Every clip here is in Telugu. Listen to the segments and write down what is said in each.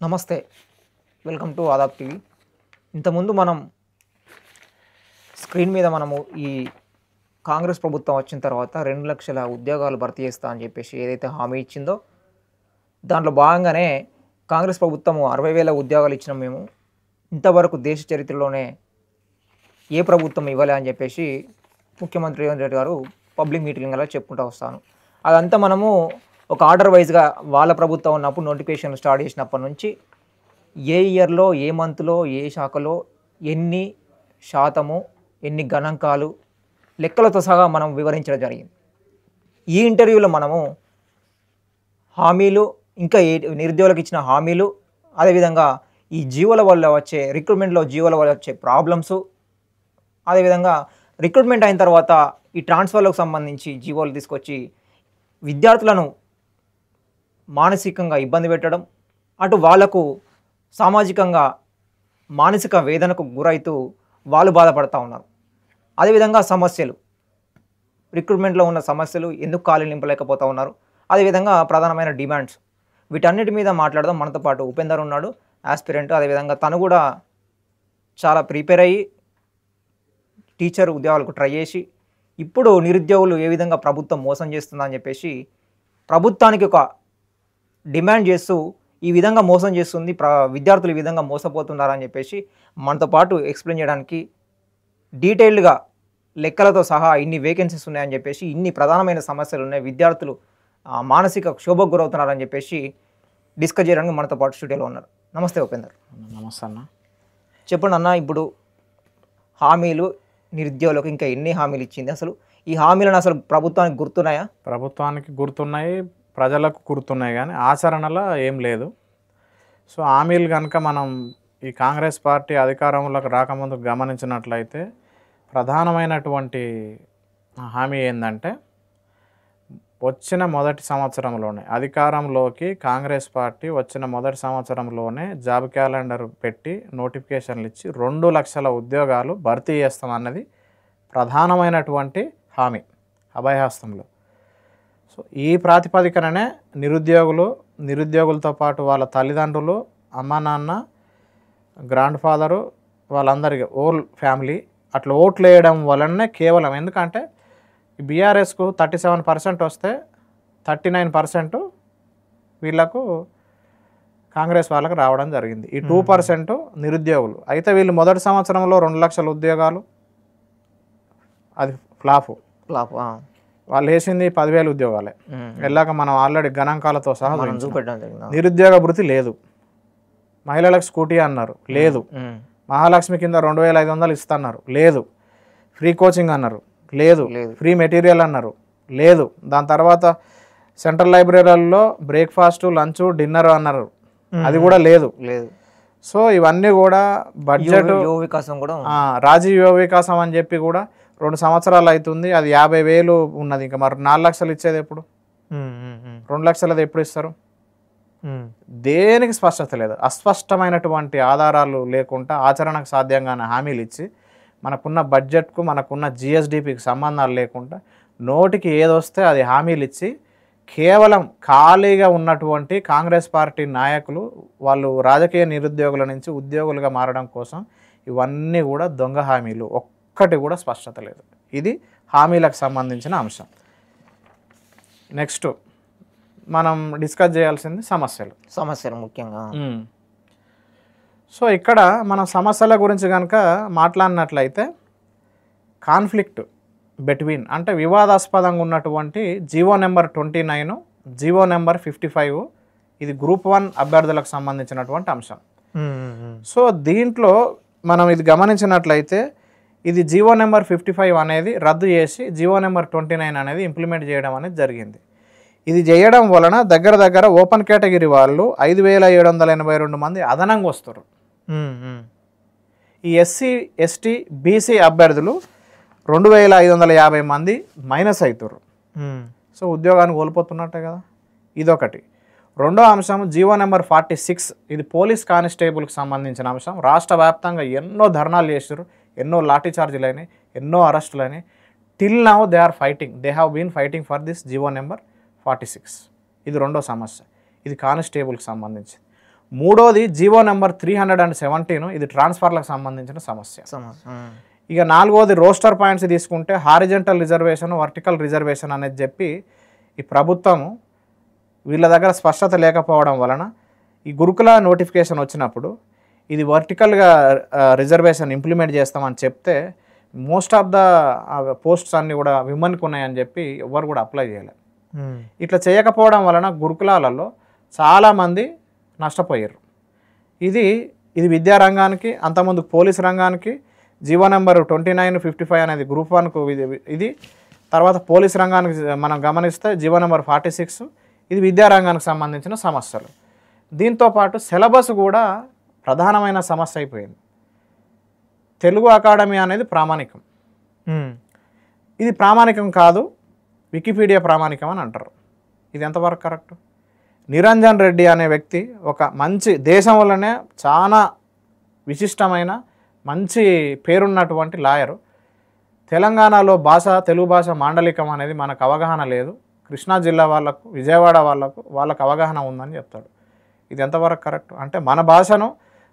నమస్తే. Welcome to Aadab TV. ఇంతకుముందు మనం స్క్రీన్ మీద మనము ఈ కాంగ్రెస్ ప్రభుత్వం వచ్చిన తర్వాత 2,00,000 ఉద్యోగాలు భర్తీ చేస్తా అని చెప్పేసి ఏదైతే హామీ ఇచ్చిందో దాంట్లో భాగంగానే కాంగ్రెస్ ప్రభుత్వం 60,000 ఉద్యోగాలు ఇచ్చినాం మేము. ఇంతవరకు దేశ చరిత్రలోనే ఏ ప్రభుత్వం ఇవ్వలే అని చెప్పేసి ముఖ్యమంత్రి రేవంత్ రెడ్డి గారు పబ్లిక్ మీటింగ్లో చెప్పుకుంటూ వస్తాను. అదంతా మనము ఒక ఆర్డర్ వైజ్గా వాళ్ళ ప్రభుత్వం ఉన్నప్పుడు నోటిఫికేషన్ స్టార్ట్ చేసినప్పటి నుంచి ఏ ఇయర్లో ఏ మంత్లో ఏ శాఖలో ఎన్ని శాతము ఎన్ని గణాంకాలు లెక్కలతో సహా మనం వివరించడం జరిగింది. ఈ ఇంటర్వ్యూలో మనము హామీలు ఇంకా నిరుద్యోగులకు ఇచ్చిన హామీలు, అదేవిధంగా ఈ జీవోల వల్ల వచ్చే రిక్రూట్మెంట్లో జీవోల వల్ల వచ్చే ప్రాబ్లమ్స్, అదేవిధంగా రిక్రూట్మెంట్ అయిన తర్వాత ఈ ట్రాన్స్ఫర్లకు సంబంధించి జీవోలు తీసుకొచ్చి విద్యార్థులను మానసికంగా ఇబ్బంది పెట్టడం, అటు వాళ్లకు సామాజికంగా మానసిక వేదనకు గురైతూ వాళ్ళు బాధపడుతూ ఉన్నారు. అదేవిధంగా సమస్యలు, రిక్రూట్మెంట్లో ఉన్న సమస్యలు, ఎందుకు ఖాళీ నింపలేకపోతూ ఉన్నారు, అదేవిధంగా ప్రధానమైన డిమాండ్స్, వీటన్నిటి మీద మాట్లాడదాం. మనతో పాటు ఉపేందర్ ఉన్నాడు, ఆస్పిరెంట్. అదేవిధంగా తను కూడా చాలా ప్రిపేర్ అయ్యి టీచర్ ఉద్యోగాలకు ట్రై చేసి ఇప్పుడు నిరుద్యోగులు ఏ విధంగా ప్రభుత్వం మోసం చేస్తుందని చెప్పేసి ప్రభుత్వానికి ఒక డిమాండ్ చేస్తూ ఈ విధంగా మోసం చేస్తుంది, విద్యార్థులు ఈ విధంగా మోసపోతున్నారని చెప్పేసి మనతో పాటు ఎక్స్ప్లెయిన్ చేయడానికి డీటెయిల్డ్గా లెక్కలతో సహా ఇన్ని వేకెన్సీస్ ఉన్నాయని చెప్పేసి, ఇన్ని ప్రధానమైన సమస్యలు ఉన్నాయి, విద్యార్థులు మానసిక క్షోభకు గురవుతున్నారని చెప్పేసి డిస్కస్ చేయడానికి మనతో పాటు స్టూడియోలో ఉన్నారు. నమస్తే ఉపేందర్. నమస్తే అన్న. చెప్పండి అన్న, ఇప్పుడు హామీలు నిరుద్యోగులకు ఇంకా ఎన్ని హామీలు ఇచ్చింది, అసలు ఈ హామీలను అసలు ప్రభుత్వానికి గుర్తున్నాయా? ప్రభుత్వానికి గుర్తున్నాయి, ప్రజలకు గుర్తున్నాయి, కానీ ఆచరణలో ఏం లేదు. సో హామీలు కనుక మనం ఈ కాంగ్రెస్ పార్టీ అధికారంలోకి రాకముందు గమనించినట్లయితే ప్రధానమైనటువంటి హామీ ఏంటంటే, వచ్చిన మొదటి సంవత్సరంలోనే అధికారంలోకి కాంగ్రెస్ పార్టీ వచ్చిన మొదటి సంవత్సరంలోనే జాబ్ క్యాలెండర్ పెట్టి నోటిఫికేషన్లు ఇచ్చి 2,00,000 ఉద్యోగాలు భర్తీ చేస్తామన్నది ప్రధానమైనటువంటి హామీ అభయహస్తంలో. సో ఈ ప్రాతిపదికననే నిరుద్యోగులతో పాటు వాళ్ళ తల్లిదండ్రులు, అమ్మ నాన్న, గ్రాండ్ ఫాదరు, వాళ్ళందరికీ ఓల్ ఫ్యామిలీ అట్లా ఓట్లు వేయడం వలనే కేవలం, ఎందుకంటే బీఆర్ఎస్కు 37% వస్తే 39% వీళ్ళకు కాంగ్రెస్ వాళ్ళకు రావడం జరిగింది. ఈ 2% నిరుద్యోగులు. అయితే వీళ్ళు మొదటి సంవత్సరంలో 2,00,000 ఉద్యోగాలు, అది ఫ్లాప్. వాళ్ళు వేసింది 10,000 ఉద్యోగాలే. వెళ్ళాక మనం ఆల్రెడీ గణాంకాలతో సహా నిరుద్యోగ భృతి లేదు, మహిళలకు స్కూటీ అన్నారు లేదు, మహాలక్ష్మి కింద 2,500 ఇస్తున్నారు లేదు, ఫ్రీ కోచింగ్ అన్నారు లేదు, ఫ్రీ మెటీరియల్ అన్నారు లేదు, దాని తర్వాత సెంట్రల్ లైబ్రరీలలో బ్రేక్ఫాస్ట్, లంచ్, డిన్నర్ అన్నారు, అది కూడా లేదు. సో ఇవన్నీ కూడా బడ్జెట్ రాజీవ్ యువ వికాసం అని చెప్పి కూడా 2 సంవత్సరాలు అవుతుంది, అది 50,000 ఉన్నది. ఇంకా మరి 4,00,000 ఇచ్చేది ఎప్పుడు? 2,00,000 ఎప్పుడు ఇస్తారు? దేనికి స్పష్టత లేదు. అస్పష్టమైనటువంటి ఆధారాలు లేకుండా ఆచరణకు సాధ్యంగానే హామీలు ఇచ్చి మనకున్న బడ్జెట్కు మనకున్న జిఎస్డిపికి సంబంధాలు లేకుండా నోటికి ఏదొస్తే అది హామీలు ఇచ్చి కేవలం ఖాళీగా ఉన్నటువంటి కాంగ్రెస్ పార్టీ నాయకులు వాళ్ళు రాజకీయ నిరుద్యోగుల నుంచి ఉద్యోగులుగా మారడం కోసం ఇవన్నీ కూడా దొంగ హామీలు, ఒక్కటి కూడా స్పష్టత లేదు. ఇది హామీలకు సంబంధించిన అంశం. నెక్స్ట్ మనం డిస్కస్ చేయాల్సింది సమస్యలు ముఖ్యంగా. సో ఇక్కడ మనం సమస్యల గురించి కనుక మాట్లాడినట్లయితే కాన్ఫ్లిక్ట్ బిట్వీన్, అంటే వివాదాస్పదంగా ఉన్నటువంటి జీవో నెంబర్ 29, జీవో నెంబర్ 55, ఇది గ్రూప్ 1 అభ్యర్థులకు సంబంధించినటువంటి అంశం. సో దీంట్లో మనం ఇది గమనించినట్లయితే ఇది జీవో నెంబర్ 55 అనేది రద్దు చేసి జీవో నెంబర్ 29 అనేది ఇంప్లిమెంట్ చేయడం అనేది జరిగింది. ఇది చేయడం వలన దగ్గర ఓపెన్ కేటగిరీ వాళ్ళు 5,782 మంది అదనంగా వస్తారు. ఈ ఎస్సీ, ఎస్టీ, బీసీ అభ్యర్థులు 2,550 మంది మైనస్ అవుతారు. సో ఉద్యోగాన్ని కోల్పోతున్నట్టే కదా. ఇదొకటి. రెండో అంశం జీవో నెంబర్ 46, ఇది పోలీస్ కానిస్టేబుల్కి సంబంధించిన అంశం. రాష్ట్ర వ్యాప్తంగా ఎన్నో ధర్నాలు చేశారు, ఎన్నో లాఠీ చార్జీలు అయినాయి, ఎన్నో అరెస్టులు అయినాయి. Till now they have been fighting for this GO number 46. ఇది రెండో సమస్య. ఇది కానిస్టేబుల్కి సంబంధించి. మూడోది జీవో నెంబర్ 317, ఇది ట్రాన్స్ఫర్లకు సంబంధించిన సమస్య. ఇక నాలుగోది రోస్టర్ పాయింట్స్ తీసుకుంటే హారిజెంటల్ రిజర్వేషన్, వర్టికల్ రిజర్వేషన్ అనేది చెప్పి ఈ ప్రభుత్వము వీళ్ళ దగ్గర స్పష్టత లేకపోవడం వలన ఈ గురుకుల నోటిఫికేషన్ వచ్చినప్పుడు ఇది వర్టికల్గా రిజర్వేషన్ ఇంప్లిమెంట్ చేస్తామని చెప్తే మోస్ట్ ఆఫ్ ద పోస్ట్స్ అన్నీ కూడా విమెన్కి ఉన్నాయని చెప్పి ఎవరు కూడా అప్లై చేయలేదు. ఇట్లా చేయకపోవడం వలన గురుకులాలలో చాలామంది నష్టపోయారు. ఇది విద్యారంగానికి, అంతకుముందు పోలీస్ రంగానికి జీవో నెంబర్ 2955 అనేది గ్రూప్ 1కు ఇది. తర్వాత పోలీస్ రంగానికి మనం గమనిస్తే జీవో నెంబర్ 46, ఇది విద్యారంగానికి సంబంధించిన సమస్యలు. దీంతోపాటు సిలబస్ కూడా ప్రధానమైన సమస్య అయిపోయింది. తెలుగు అకాడమీ అనేది ప్రామాణికం, ఇది ప్రామాణికం కాదు, వికీపీడియా ప్రామాణికం అని అంటారు. ఇది ఎంతవరకు కరెక్ట్? నిరంజన్ రెడ్డి అనే వ్యక్తి ఒక మంచి దేశంలోనే చాలా విశిష్టమైన మంచి పేరున్నటువంటి లాయరు. తెలంగాణలో తెలుగు భాష మాండలికం అనేది మనకు అవగాహన లేదు, కృష్ణా జిల్లా వాళ్ళకు, విజయవాడ వాళ్ళకు అవగాహన ఉందని చెప్తాడు. ఇది ఎంతవరకు కరెక్ట్? అంటే మన భాషను,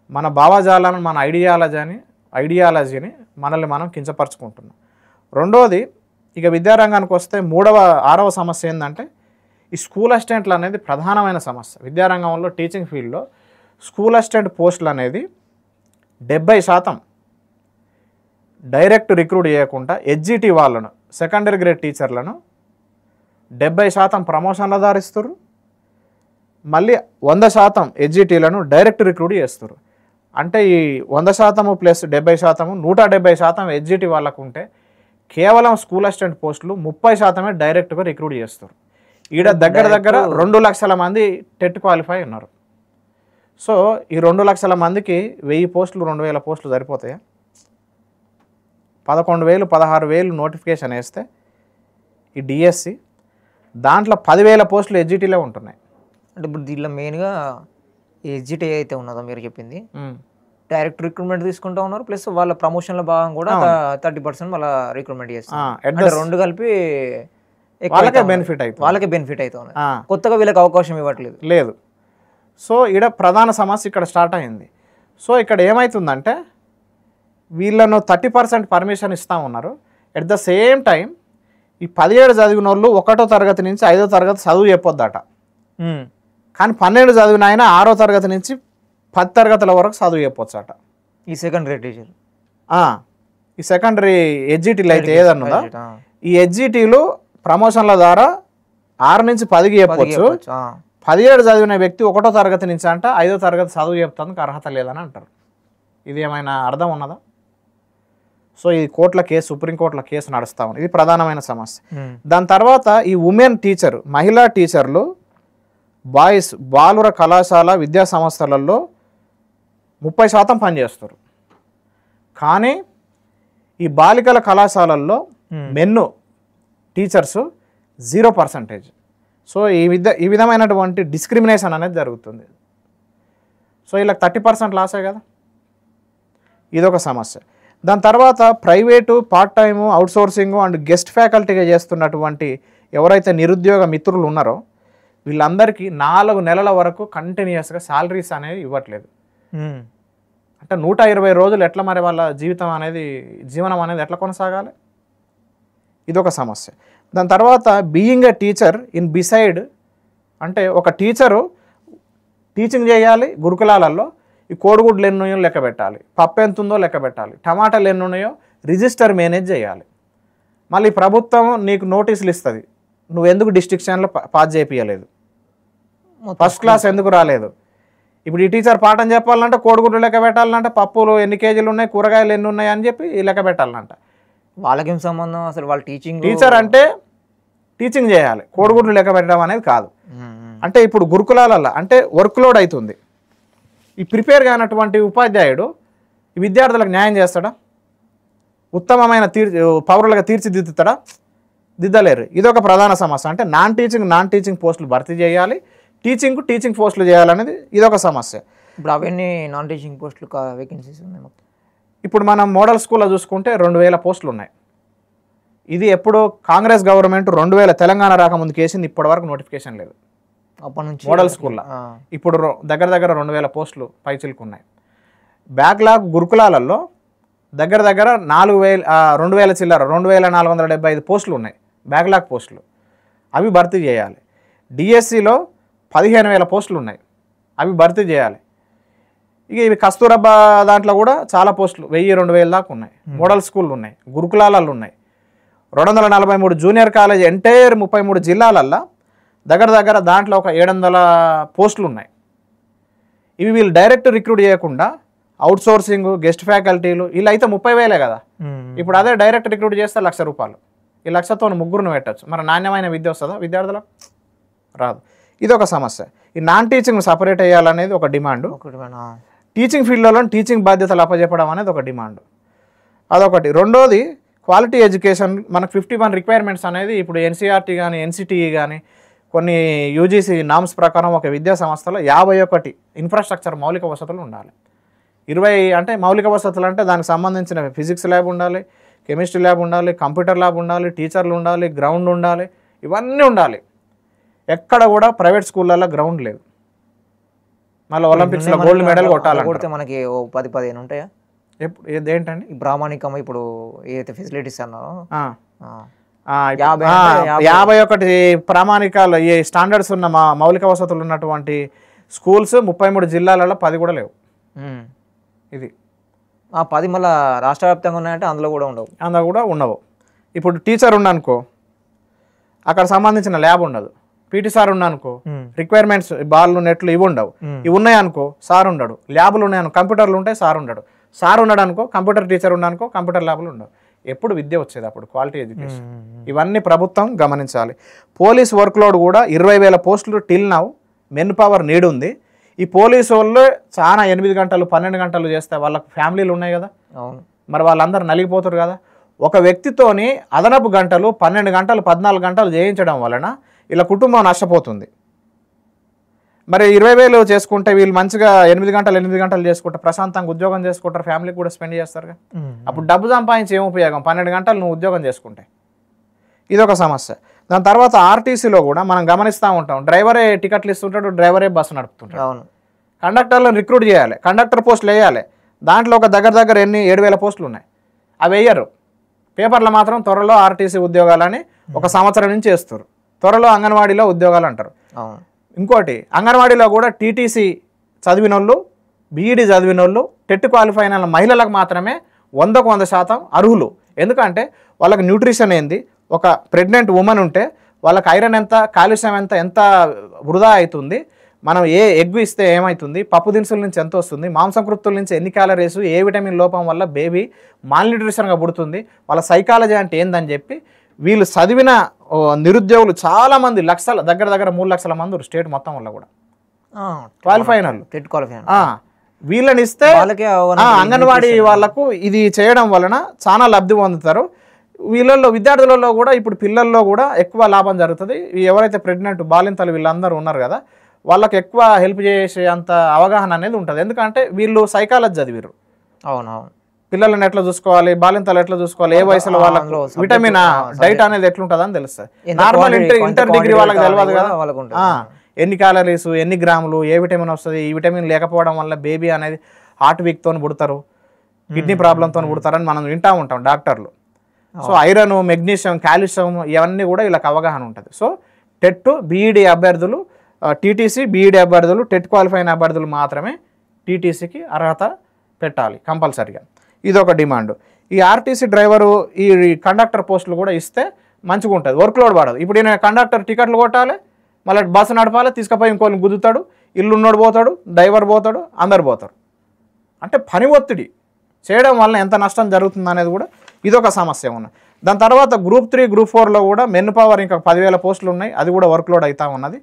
మన భావజాలను, మన ఐడియాలజీని మనల్ని మనం కించపరుచుకుంటున్నాం. రెండోది, ఇక విద్యారంగానికి వస్తే 6వ సమస్య ఏంటంటే ఈ స్కూల్ అసిస్టెంట్లు అనేది ప్రధానమైన సమస్య. విద్యారంగంలో టీచింగ్ ఫీల్డ్లో స్కూల్ అసిస్టెంట్ పోస్టులు అనేది 70% డైరెక్ట్ రిక్రూట్ చేయకుండా హెచ్జిటి వాళ్ళను, సెకండరీ గ్రేడ్ టీచర్లను 70% ప్రమోషన్ల దారిస్తారు, మళ్ళీ 100% హెచ్జిటీలను డైరెక్ట్ రిక్రూట్ చేస్తారు. అంటే ఈ 100% ప్లస్ 70%, 170% హెచ్జిటి వాళ్ళకు ఉంటే కేవలం స్కూల్ అసిస్టెంట్ పోస్టులు 30% డైరెక్ట్గా రిక్రూట్ చేస్తారు. ఈడ దగ్గర 2 లక్షల మంది టెట్ క్వాలిఫై ఉన్నారు. సో ఈ 2 లక్షల మందికి 1000 పోస్టులు, 2000 పోస్టులు సరిపోతాయా? 11,000, 16,000 నోటిఫికేషన్ వేస్తే ఈ డిఎస్సి దాంట్లో 10,000 పోస్టులు హెచ్జిటీలో ఉంటున్నాయి. అంటే ఇప్పుడు దీనిలో మెయిన్గా హెచ్జిటి అయితే ఉన్నదో మీరు చెప్పింది, డైరెక్ట్ రిక్రూట్మెంట్ తీసుకుంటూ ఉన్నారు, ప్లస్ వాళ్ళ ప్రమోషన్ల భాగం కూడా 30% వాళ్ళ రిక్రూట్మెంట్ చేస్తారు. 2 కలిపి వాళ్ళకే బెనిఫిట్ అవుతుంది. కొత్తగా వీళ్ళకి అవకాశం ఇవ్వట్లేదు లేదు. సో ఇక్కడ ప్రధాన సమస్య ఇక్కడ స్టార్ట్ అయింది. సో ఇక్కడ ఏమవుతుందంటే వీళ్ళను 30% పర్మిషన్ ఇస్తూ ఉన్నారు. ఎట్ ద సేమ్ టైం ఈ 17 చదివిన వాళ్ళు 1వ తరగతి నుంచి 5వ తరగతి చదువు చెప్పొద్దట. కానీ 12 చదివిన ఆయన 6వ తరగతి నుంచి 10 తరగతుల వరకు చదువు చెప్పొచ్చట. ఈ సెకండరీ టీచర్, ఈ సెకండరీ హెచ్జిటీలు అయితే ఏదన్నా ఈ హెచ్జిటీలు ప్రమోషన్ల ద్వారా 6 నుంచి 10కి చెప్పొచ్చు. 17 చదివిన వ్యక్తి 1వ తరగతి నుంచి అంట 5వ తరగతి చదువు చెప్తానికి అర్హత లేదని అంటారు. ఇది ఏమైనా అర్థం ఉన్నదా? సో ఇది సుప్రీంకోర్టుల కేసు నడుస్తూ ఉంది. ఇది ప్రధానమైన సమస్య. దాని తర్వాత ఈ ఉమెన్ టీచర్, మహిళా టీచర్లు బాలుర కళాశాల విద్యా సంస్థలలో 30% పనిచేస్తారు. కానీ ఈ బాలికల కళాశాలల్లో మెన్ను టీచర్స్ 0%. సో ఈ విధమైనటువంటి డిస్క్రిమినేషన్ అనేది జరుగుతుంది. సో వీళ్ళకి 30% లాసే కదా, ఇదొక సమస్య. దాని తర్వాత private, part time, outsourcing and guest ఫ్యాకల్టీగా చేస్తున్నటువంటి ఎవరైతే నిరుద్యోగ మిత్రులు ఉన్నారో వీళ్ళందరికీ 4 నెలల వరకు కంటిన్యూస్గా శాలరీస్ అనేవి ఇవ్వట్లేదు. అంటే 120 రోజులు ఎట్లా మరి వాళ్ళ జీవనం అనేది ఎట్లా కొనసాగాలి? ఇదొక సమస్య. దాని తర్వాత being a teacher in beside, అంటే ఒక టీచరు టీచింగ్ చేయాలి గురుకులాలలో, ఈ కోడిగుడ్లు ఎన్ని ఉన్నాయో లెక్క పెట్టాలి, పప్పు ఎంత ఉందో లెక్క పెట్టాలి, టమాటాలు ఎన్ని ఉన్నాయో రిజిస్టర్ మేనేజ్ చేయాలి. మళ్ళీ ప్రభుత్వం నీకు నోటీసులు ఇస్తుంది, నువ్వెందుకు డిస్ట్రిక్షన్లో పాస్ చేయించలేదు, ఫస్ట్ క్లాస్ ఎందుకు రాలేదు. ఇప్పుడు ఈ టీచర్ పాఠం చెప్పాలంటే కోడిగుడ్లు లెక్క పెట్టాలంటే పప్పులు ఎన్ని కేజీలు ఉన్నాయి, కూరగాయలు ఎన్ని ఉన్నాయి అని చెప్పి లెక్క పెట్టాలంట. వాళ్ళకేం సంబంధం? అసలు వాళ్ళు టీచర్ అంటే టీచింగ్ చేయాలి, కోడిగుడ్లు లెక్క పెట్టడం అనేది కాదు. అంటే ఇప్పుడు గురుకులాలలో అంటే వర్క్ లోడ్ అవుతుంది. ఈ ప్రిపేర్ కానటువంటి ఉపాధ్యాయుడు ఈ విద్యార్థులకు న్యాయం చేస్తాడా? ఉత్తమమైన పౌరులుగా తీర్చిదిద్దుతాడా? దిద్దలేరు. ఇదొక ప్రధాన సమస్య. అంటే నాన్ టీచింగ్ పోస్టులు భర్తీ చేయాలి, టీచింగ్ పోస్టులు చేయాలనేది ఇదొక సమస్య. ఇప్పుడు అవన్నీ నాన్ టీచింగ్ పోస్టులు వేకెన్సీస్ ఉన్నాయి. ఇప్పుడు మనం మోడల్ స్కూల్లో చూసుకుంటే 2000 పోస్టులు ఉన్నాయి. ఇది ఎప్పుడు కాంగ్రెస్ గవర్నమెంట్ 2000 తెలంగాణ రాకముందుకు వేసింది, ఇప్పటి వరకు నోటిఫికేషన్ లేదు. అప్పటి నుంచి మోడల్ స్కూల్లో. ఇప్పుడు దగ్గర దగ్గర 2000 పోస్టులు పైచిలకు ఉన్నాయి. బ్యాక్లాగ్ గురుకులాలలో దగ్గర దగ్గర 2000 చిల్లర 2475 పోస్టులు ఉన్నాయి బ్యాక్లాగ్ పోస్టులు. అవి భర్తీ చేయాలి. డిఎస్సిలో 15,000 పోస్టులు ఉన్నాయి, అవి భర్తీ చేయాలి. ఇక ఇవి కస్తూరబా దాంట్లో కూడా చాలా పోస్టులు 1000-2000 దాకా ఉన్నాయి. మోడల్ స్కూళ్ళు ఉన్నాయి, గురుకులాలలో ఉన్నాయి. 243 జూనియర్ కాలేజ్ ఎంటైర్ 33 జిల్లాలల్లో దగ్గర దగ్గర దాంట్లో ఒక 700 పోస్టులు ఉన్నాయి. ఇవి వీళ్ళు డైరెక్ట్ రిక్రూట్ చేయకుండా అవుట్సోర్సింగ్, గెస్ట్ ఫ్యాకల్టీలు వీళ్ళు అయితే 30,000 కదా. ఇప్పుడు అదే డైరెక్ట్ రిక్రూట్ చేస్తే ₹1,00,000. ఈ 1,00,000తో ముగ్గురును పెట్టచ్చు. మరి నాణ్యమైన విద్య వస్తుందా విద్యార్థులకు? రాదు. ఇది ఒక సమస్య. ఈ నాన్ టీచింగ్ సపరేట్ అయ్యాలనేది ఒక డిమాండ్. టీచింగ్ ఫీల్డ్లో టీచింగ్ బాధ్యతలు అప్పచెప్పడం అనేది ఒక డిమాండ్, అదొకటి. రెండోది క్వాలిటీ ఎడ్యుకేషన్. మనకు 51 రిక్వైర్మెంట్స్ అనేది ఇప్పుడు ఎన్సీఆర్టీ కానీ ఎన్సిటిఈ కానీ కొన్ని యూజీసీ నామ్స్ ప్రకారం ఒక విద్యా సంస్థలో 51 ఇన్ఫ్రాస్ట్రక్చర్ మౌలిక వసతులు ఉండాలి. 20 అంటే మౌలిక వసతులు అంటే దానికి సంబంధించిన ఫిజిక్స్ ల్యాబ్ ఉండాలి, కెమిస్ట్రీ ల్యాబ్ ఉండాలి, కంప్యూటర్ ల్యాబ్ ఉండాలి, టీచర్లు ఉండాలి, గ్రౌండ్ ఉండాలి, ఇవన్నీ ఉండాలి. ఎక్కడ కూడా ప్రైవేట్ స్కూళ్ళల్లో గ్రౌండ్ లేదు. మళ్ళీ ఒలింపిక్స్లో గోల్డ్ మెడల్ కొట్టాలంటే మనకి 10-15 ఉంటాయా? ఏంటండి బ్రాహ్మణికం ఇప్పుడు ఏదైతే ఫెసిలిటీస్ అన్నారో 51 ప్రామాణికాలు ఈ స్టాండర్డ్స్ ఉన్న మౌలిక వసతులు ఉన్నటువంటి స్కూల్స్ 33 జిల్లాలలో 10 కూడా లేవు. ఇది 10 మళ్ళీ రాష్ట్ర వ్యాప్తంగా ఉన్నాయంటే అందులో కూడా ఉండవు. ఇప్పుడు టీచర్ ఉండనుకో అక్కడ సంబంధించిన ల్యాబ్ ఉండదు. పీటీ సార్ ఉన్నానుకో రిక్వైర్మెంట్స్ బాల్లు నెట్లు ఇవి ఉండవు. ఇవి ఉన్నాయనుకో సార్ ఉండడు. ల్యాబులు ఉన్నాయనుకో కంప్యూటర్లు ఉంటాయి, సార్ ఉండడు. సార్ ఉన్నాడు అనుకో కంప్యూటర్ టీచర్ ఉన్నానుకో కంప్యూటర్ ల్యాబులు ఉండవు. ఎప్పుడు విద్య వచ్చేది అప్పుడు క్వాలిటీ ఎడ్యుకేషన్. ఇవన్నీ ప్రభుత్వం గమనించాలి. పోలీస్ వర్క్లోడ్ కూడా 20,000 పోస్టులు till now men power need ఉంది. ఈ పోలీసు వాళ్ళు చాలా 8 గంటలు 12 గంటలు చేస్తే వాళ్ళకు ఫ్యామిలీలు ఉన్నాయి కదా, మరి వాళ్ళందరూ నలిగిపోతారు కదా. ఒక వ్యక్తితోని అదనపు గంటలు 12 గంటలు 14 గంటలు చేయించడం వలన ఇలా కుటుంబం నష్టపోతుంది. మరి 20,000 చేసుకుంటే వీళ్ళు మంచిగా 8 గంటలు చేసుకుంటే ప్రశాంతంగా ఉద్యోగం చేసుకుంటారు, ఫ్యామిలీకి కూడా స్పెండ్ చేస్తారుగా. అప్పుడు డబ్బు సంపాదించి ఏం ఉపయోగం? 12 గంటలు నువ్వు ఉద్యోగం చేసుకుంటే. ఇదొక సమస్య. దాని తర్వాత ఆర్టీసీలో కూడా మనం గమనిస్తూ ఉంటాం, డ్రైవరే టికెట్లు ఇస్తుంటాడు, డ్రైవరే బస్సు నడుపుతుంటాడు. కండక్టర్లను రిక్రూట్ చేయాలి, కండక్టర్ పోస్టులు వేయాలి. దాంట్లో ఒక దగ్గర 7,000 పోస్టులు ఉన్నాయి, అవి వేయరు. పేపర్లో మాత్రం త్వరలో ఆర్టీసీ ఉద్యోగాలని 1 సంవత్సరం నుంచి వేస్తారు. త్వరలో అంగన్వాడీలో ఉద్యోగాలు అంటారు. ఇంకోటి అంగన్వాడీలో కూడా టీటీసీ చదివిన వాళ్ళు, బీఈడీ చదివిన వాళ్ళు, టెట్ క్వాలిఫై అయిన మహిళలకు మాత్రమే 100% అర్హులు. ఎందుకంటే వాళ్ళకి న్యూట్రిషన్ ఏంది, ఒక ప్రెగ్నెంట్ ఉమెన్ ఉంటే వాళ్ళకి ఐరన్ ఎంత, కాల్షియం ఎంత వృధా అవుతుంది, మనం ఏ ఎగ్ ఇస్తే ఏమవుతుంది, పప్పు దినుసుల నుంచి ఎంత వస్తుంది, మాంసకృత్తుల నుంచి ఎన్ని క్యాలరీస్, ఏ విటమిన్ లోపం వల్ల బేబీ మాల్న్యూట్రిషన్గా పుడుతుంది, వాళ్ళ సైకాలజీ అంటే ఏందని చెప్పి వీళ్ళు చదివిన నిరుద్యోగులు చాలామంది దగ్గర 3 లక్షల మంది స్టేట్ మొత్తం వల్ల కూడా క్వాలిఫై అయిన వాళ్ళు. వీళ్ళని ఇస్తే అంగన్వాడీ వాళ్ళకు ఇది చేయడం వలన చాలా లబ్ధి పొందుతారు. వీళ్ళల్లో విద్యార్థులలో కూడా ఇప్పుడు పిల్లల్లో కూడా ఎక్కువ లాభం జరుగుతుంది. ఎవరైతే ప్రెగ్నెంట్ బాలింతలు వీళ్ళందరూ ఉన్నారు కదా, వాళ్ళకి ఎక్కువ హెల్ప్ చేసే అంత అవగాహన అనేది ఉంటుంది. ఎందుకంటే వీళ్ళు సైకాలజీ చదివారు. అవునవును. పిల్లలను ఎట్లా చూసుకోవాలి, బాలింతలు ఎట్లా చూసుకోవాలి, ఏ వయసులో వాళ్ళకు విటమిన్ డైట్ అనేది ఎట్లుంటుంది అని తెలుస్తుంది. నార్మల్ ఇంటర్ డిగ్రీ వాళ్ళకి తెలియదు కదా, ఎన్ని క్యాలరీస్, ఎన్ని గ్రాములు, ఏ విటమిన్ వస్తుంది, ఈ విటమిన్ లేకపోవడం వల్ల బేబీ అనేది హార్ట్ వీక్తో పుడతారు, కిడ్నీ ప్రాబ్లంతో పుడతారని మనం వింటూ ఉంటాం డాక్టర్లు. సో ఐరన్, మెగ్నీషియం, కాల్షియం ఇవన్నీ కూడా వీళ్ళకి అవగాహన ఉంటుంది. సో టెట్ బీఈడీ అభ్యర్థులు, టీటీసీ బీఈడీ అభ్యర్థులు, టెట్ క్వాలిఫై అయిన అభ్యర్థులు మాత్రమే టీటీసీకి అర్హత పెట్టాలి కంపల్సరిగా. ఇదొక డిమాండ్. ఈ ఆర్టీసీ డ్రైవరు, ఈ కండక్టర్ పోస్టులు కూడా ఇస్తే మంచిగా ఉంటుంది, వర్క్ లోడ్ పడదు. ఇప్పుడు ఈయన కండక్టర్ టికెట్లు కొట్టాలి, మళ్ళీ బస్సు నడపాలి, తీసుకుపోయి ఇంకోని గుద్దుతాడు, ఇల్లున్నోడు పోతాడు, డ్రైవర్ పోతాడు, అందరు పోతారు. అంటే పని ఒత్తిడి చేయడం వల్ల ఎంత నష్టం జరుగుతుంది అనేది కూడా ఇదొక సమస్య ఉన్నది. దాని తర్వాత గ్రూప్ 3, గ్రూప్ 4లో కూడా మెన్ పవర్ ఇంకా 10,000 పోస్టులు ఉన్నాయి, అది కూడా వర్క్ లోడ్ అవుతా ఉన్నది.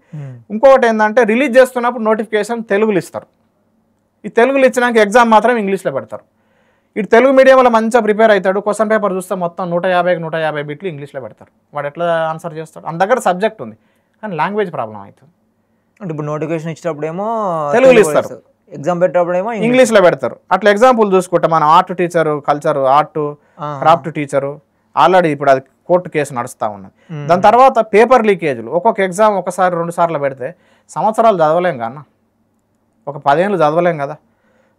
ఇంకొకటి ఏంటంటే రిలీజ్ చేస్తున్నప్పుడు నోటిఫికేషన్ తెలుగులు ఇస్తారు. ఈ తెలుగులు ఇచ్చినాక ఎగ్జామ్ మాత్రం ఇంగ్లీష్లో పెడతారు. ఇటు తెలుగు మీడియంలో మంచిగా ప్రిపేర్ అవుతాడు, క్వశ్చన్ పేపర్ చూస్తే మొత్తం 150 బిట్లు ఇంగ్లీష్లో పెడతారు. వాడు ఎట్లా ఆన్సర్ చేస్తాడు? మన దగ్గర సబ్జెక్ట్ ఉంది కానీ లాంగ్వేజ్ ప్రాబ్లం అవుతుంది. అంటే ఇప్పుడు నోటిఫికేషన్ ఇచ్చేటప్పుడేమో తెలుగులో ఇస్తారు, ఎగ్జామ్ పెట్టేటప్పుడేమో ఇంగ్లీష్లో పెడతారు. అట్లా ఎగ్జాంపుల్ చూసుకుంటే మన art teacher, culture, art craft teacher already ఇప్పుడు అది కోర్టు కేసు నడుస్తూ ఉన్నది. దాని తర్వాత పేపర్ లీకేజ్లు, ఒక్కొక్క ఎగ్జామ్ 1 సారి 2 సార్లు పెడితే సంవత్సరాలు చదవలేం కన్నా, ఒక 10 ఏళ్ళు చదవలేం కదా.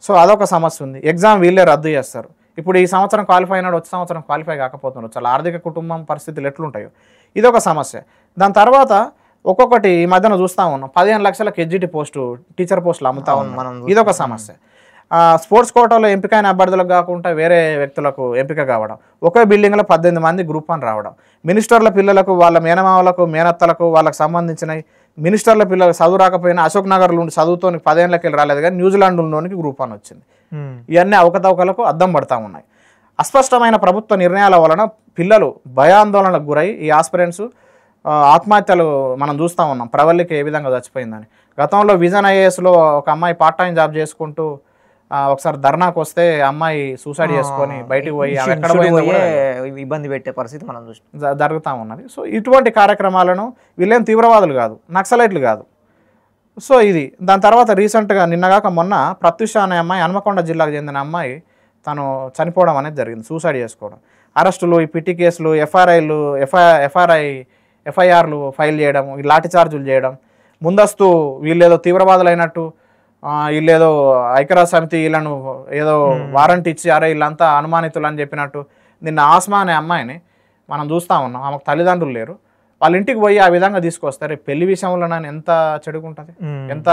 సో అదొక సమస్య ఉంది. ఎగ్జామ్ వీళ్ళే రద్దు చేస్తారు. ఇప్పుడు ఈ సంవత్సరం క్వాలిఫై అయినాడు, వచ్చే సంవత్సరం క్వాలిఫై కాకపోతున్నారు. చాలా ఆర్థిక కుటుంబం పరిస్థితులు ఎట్లుంటాయో ఇదొక సమస్య. దాని తర్వాత ఒక్కొక్కటి ఈ మధ్యన చూస్తూ ఉన్నాం, 15 లక్షలకు ఎడ్జిటి పోస్టు, టీచర్ పోస్టులు అమ్ముతా ఉన్నాం. ఇదొక సమస్య. స్పోర్ట్స్ కోటాలో ఎంపికైన అభ్యర్థులకు కాకుండా వేరే వ్యక్తులకు ఎంపిక కావడం, ఒకే బిల్డింగ్లో 18 మంది గ్రూప్ అని రావడం, మినిస్టర్ల పిల్లలకు వాళ్ళ మేనమామలకు మేనత్తలకు వాళ్ళకి సంబంధించిన మినిస్టర్ల పిల్లలకు చదువు రాకపోయినా అశోక్ నగర్లో ఉండి చదువుతోని 10 ఏళ్ళకి వెళ్ళి రాలేదు కానీ న్యూజిలాండ్లోనికి గ్రూప్ అని వచ్చింది. ఇవన్నీ అవకతవకలకు అద్దం పడతా ఉన్నాయి. అస్పష్టమైన ప్రభుత్వ నిర్ణయాల వలన పిల్లలు భయాందోళనకు గురై ఈ ఆస్పిరెంట్స్ ఆత్మహత్యలు మనం చూస్తూ ఉన్నాం. ప్రవల్లికి ఏ విధంగా చచ్చిపోయిందని. గతంలో విజన్ ఐఏఎస్లో ఒక అమ్మాయి పార్ట్ టైం జాబ్ చేసుకుంటూ ఒకసారి ధర్నాకు వస్తే అమ్మాయి సూసైడ్ చేసుకొని బయటికి పోయి ఎక్కడ పోయిందో ఇబ్బంది పెట్టే పరిస్థితి మనం జరుగుతూ ఉన్నది. సో ఇటువంటి కార్యక్రమాలను వీళ్ళేం తీవ్రవాదులు కాదు, నక్సలైట్లు కాదు. సో ఇది దాని తర్వాత రీసెంట్గా నిన్నగాక మొన్న ప్రత్యుష అనే అమ్మాయి, హన్మకొండ జిల్లాకు చెందిన అమ్మాయి, తను చనిపోవడం అనేది జరిగింది, సూసైడ్ చేసుకోవడం. అరెస్టులు, ఈ పిటి కేసులు, ఎఫ్ఐఆర్లు ఫైల్ చేయడం, ఈ లాఠీ చార్జులు చేయడం, ముందస్తు వీళ్ళేదో తీవ్రవాదులు అయినట్టు, వీళ్ళేదో ఐక్యరాజ్య సమితి వీళ్ళను ఏదో వారంట్ ఇచ్చి అరే వీళ్ళంతా అనుమానితులు అని చెప్పినట్టు. నిన్న ఆస్మా అనే అమ్మాయిని మనం చూస్తూ ఉన్నాం, ఆమెకు తల్లిదండ్రులు లేరు, వాళ్ళ ఇంటికి పోయి ఆ విధంగా తీసుకొస్తారు. పెళ్లి విషయంలో నన్ను ఎంత చెడుకుంటుంది, ఎంత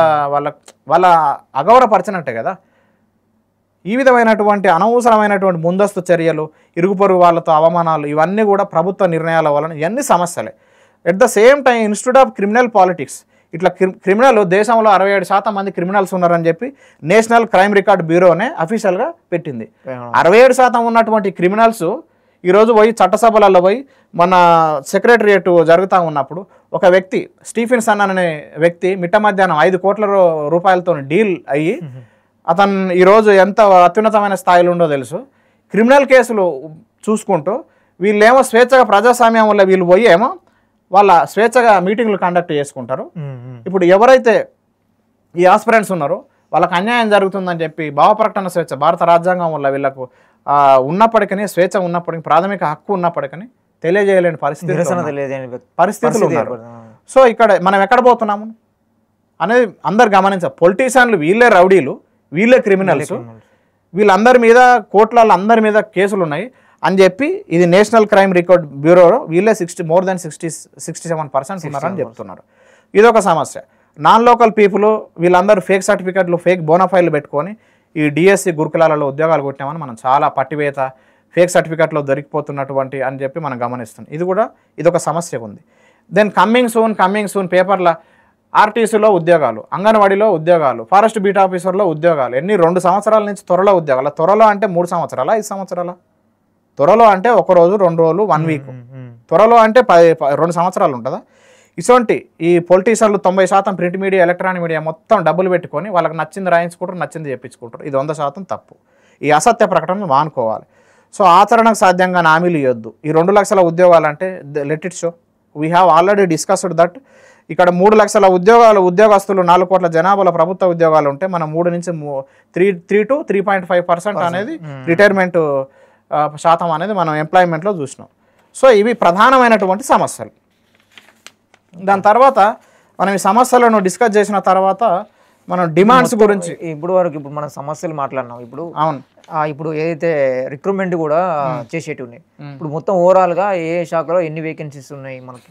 వాళ్ళ అగౌరవపరిచినట్టే కదా. ఈ విధమైనటువంటి అనవసరమైనటువంటి ముందస్తు చర్యలు, ఇరుగు పొరుగు వాళ్ళతో అవమానాలు, ఇవన్నీ కూడా ప్రభుత్వ నిర్ణయాల వలన ఇవన్నీ సమస్యలే. At the same time institute of criminal politics, ఇట్లా క్రిమినల్ దేశంలో 67% మంది క్రిమినల్స్ ఉన్నారని చెప్పి నేషనల్ క్రైమ్ రికార్డ్ బ్యూరోనే అఫీషియల్గా పెట్టింది. 67% ఉన్నటువంటి క్రిమినల్స్ ఈరోజు పోయి చట్టసభలలో పోయి మన సెక్రటరియట్ జరుగుతూ ఉన్నప్పుడు ఒక వ్యక్తి స్టీఫెన్సన్ అనే వ్యక్తి మిట్ట మధ్యాహ్నం 5 కోట్ల రూపాయలతో డీల్ అయ్యి అతను ఈరోజు ఎంత అత్యున్నతమైన స్థాయిలో ఉండో తెలుసు. క్రిమినల్ కేసులు చూసుకుంటూ వీళ్ళేమో స్వేచ్ఛగా ప్రజాస్వామ్యం వల్ల వీళ్ళు పోయి ఏమో వాళ్ళ స్వేచ్ఛగా మీటింగ్లు కండక్ట్ చేసుకుంటారు. ఇప్పుడు ఎవరైతే ఈ ఆస్పిరెంట్స్ ఉన్నారో వాళ్ళకి అన్యాయం జరుగుతుందని చెప్పి భావప్రకటన స్వేచ్ఛ భారత రాజ్యాంగం వల్ల వీళ్ళకు ఉన్నప్పటికీ, స్వేచ్ఛ ఉన్నప్పటికీ, ప్రాథమిక హక్కు ఉన్నప్పటికీ తెలియజేయలేని పరిస్థితులు ఉన్నారు. సో ఇక్కడ మనం ఎక్కడ పోతున్నాము అనేది అందరు గమనించాలి. పొలిటీషియన్లు వీళ్ళే రౌడీలు, వీళ్ళే క్రిమినల్స్, వీళ్ళందరి మీద కోట్ల అందరి మీద కేసులు ఉన్నాయి అని చెప్పి ఇది నేషనల్ క్రైమ్ రికార్డ్ బ్యూరో వీళ్ళే మోర్ దెన్ 67% ఉన్నారని చెప్తున్నారు. ఇదొక సమస్య. నాన్ లోకల్ పీపుల్ వీళ్ళందరూ ఫేక్ సర్టిఫికెట్లు, ఫేక్ బోనాఫైలు పెట్టుకొని ఈ డిఎస్సి గురుకులాలలో ఉద్యోగాలు కొట్టినామని మనం చాలా పట్టివేత ఫేక్ సర్టిఫికెట్లో దొరికిపోతున్నటువంటి అని చెప్పి మనం గమనిస్తున్నాం. ఇదొక సమస్య ఉంది. దెన్ కమ్మింగ్ సూన్ పేపర్ల ఆర్టీసీలో ఉద్యోగాలు, అంగన్వాడీలో ఉద్యోగాలు, ఫారెస్ట్ బీట్ ఆఫీసర్లో ఉద్యోగాలు, 2 సంవత్సరాల నుంచి త్వరలో ఉద్యోగాలు. త్వరలో అంటే 3 సంవత్సరాల 5 సంవత్సరాల? త్వరలో అంటే 1 రోజు 2 రోజులు 1 వీక్, త్వరలో అంటే 2 సంవత్సరాలు ఉంటుందా? ఇటువంటి ఈ పొలిటీషియన్లు 90% ప్రింట్ మీడియా, ఎలక్ట్రానిక్ మీడియా మొత్తం డబ్బులు పెట్టుకొని వాళ్ళకి నచ్చింది రాయించుకుంటారు, నచ్చింది చెప్పించుకుంటారు. ఇది 100% తప్పు. ఈ అసత్య ప్రకటనను మానుకోవాలి. సో ఆచరణకు సాధ్యంగా హామీలు ఇవ్వద్దు. ఈ 2 లక్షల ఉద్యోగాలు అంటే let it show. We have already discussed that. ఇక్కడ 3 లక్షల ఉద్యోగస్తులు, 4 కోట్ల జనాభాలో ప్రభుత్వ ఉద్యోగాలు ఉంటే మనం 3 నుంచి 3 to 3.5% అనేది రిటైర్మెంట్ శాతం అనేది మనం ఎంప్లాయ్మెంట్లో చూసినాం. సో ఇవి ప్రధానమైనటువంటి సమస్యలు. దాని తర్వాత మనం ఈ సమస్యలను డిస్కస్ చేసిన తర్వాత మనం డిమాండ్స్ గురించి ఇప్పుడు మనం సమస్యలు మాట్లాడినాం. అవును, ఇప్పుడు ఏదైతే రిక్రూట్మెంట్ కూడా చేసేటివి ఉన్నాయి, ఇప్పుడు మొత్తం ఓవరాల్గా ఏ శాఖలో ఎన్ని వేకెన్సీస్ ఉన్నాయి మనకి?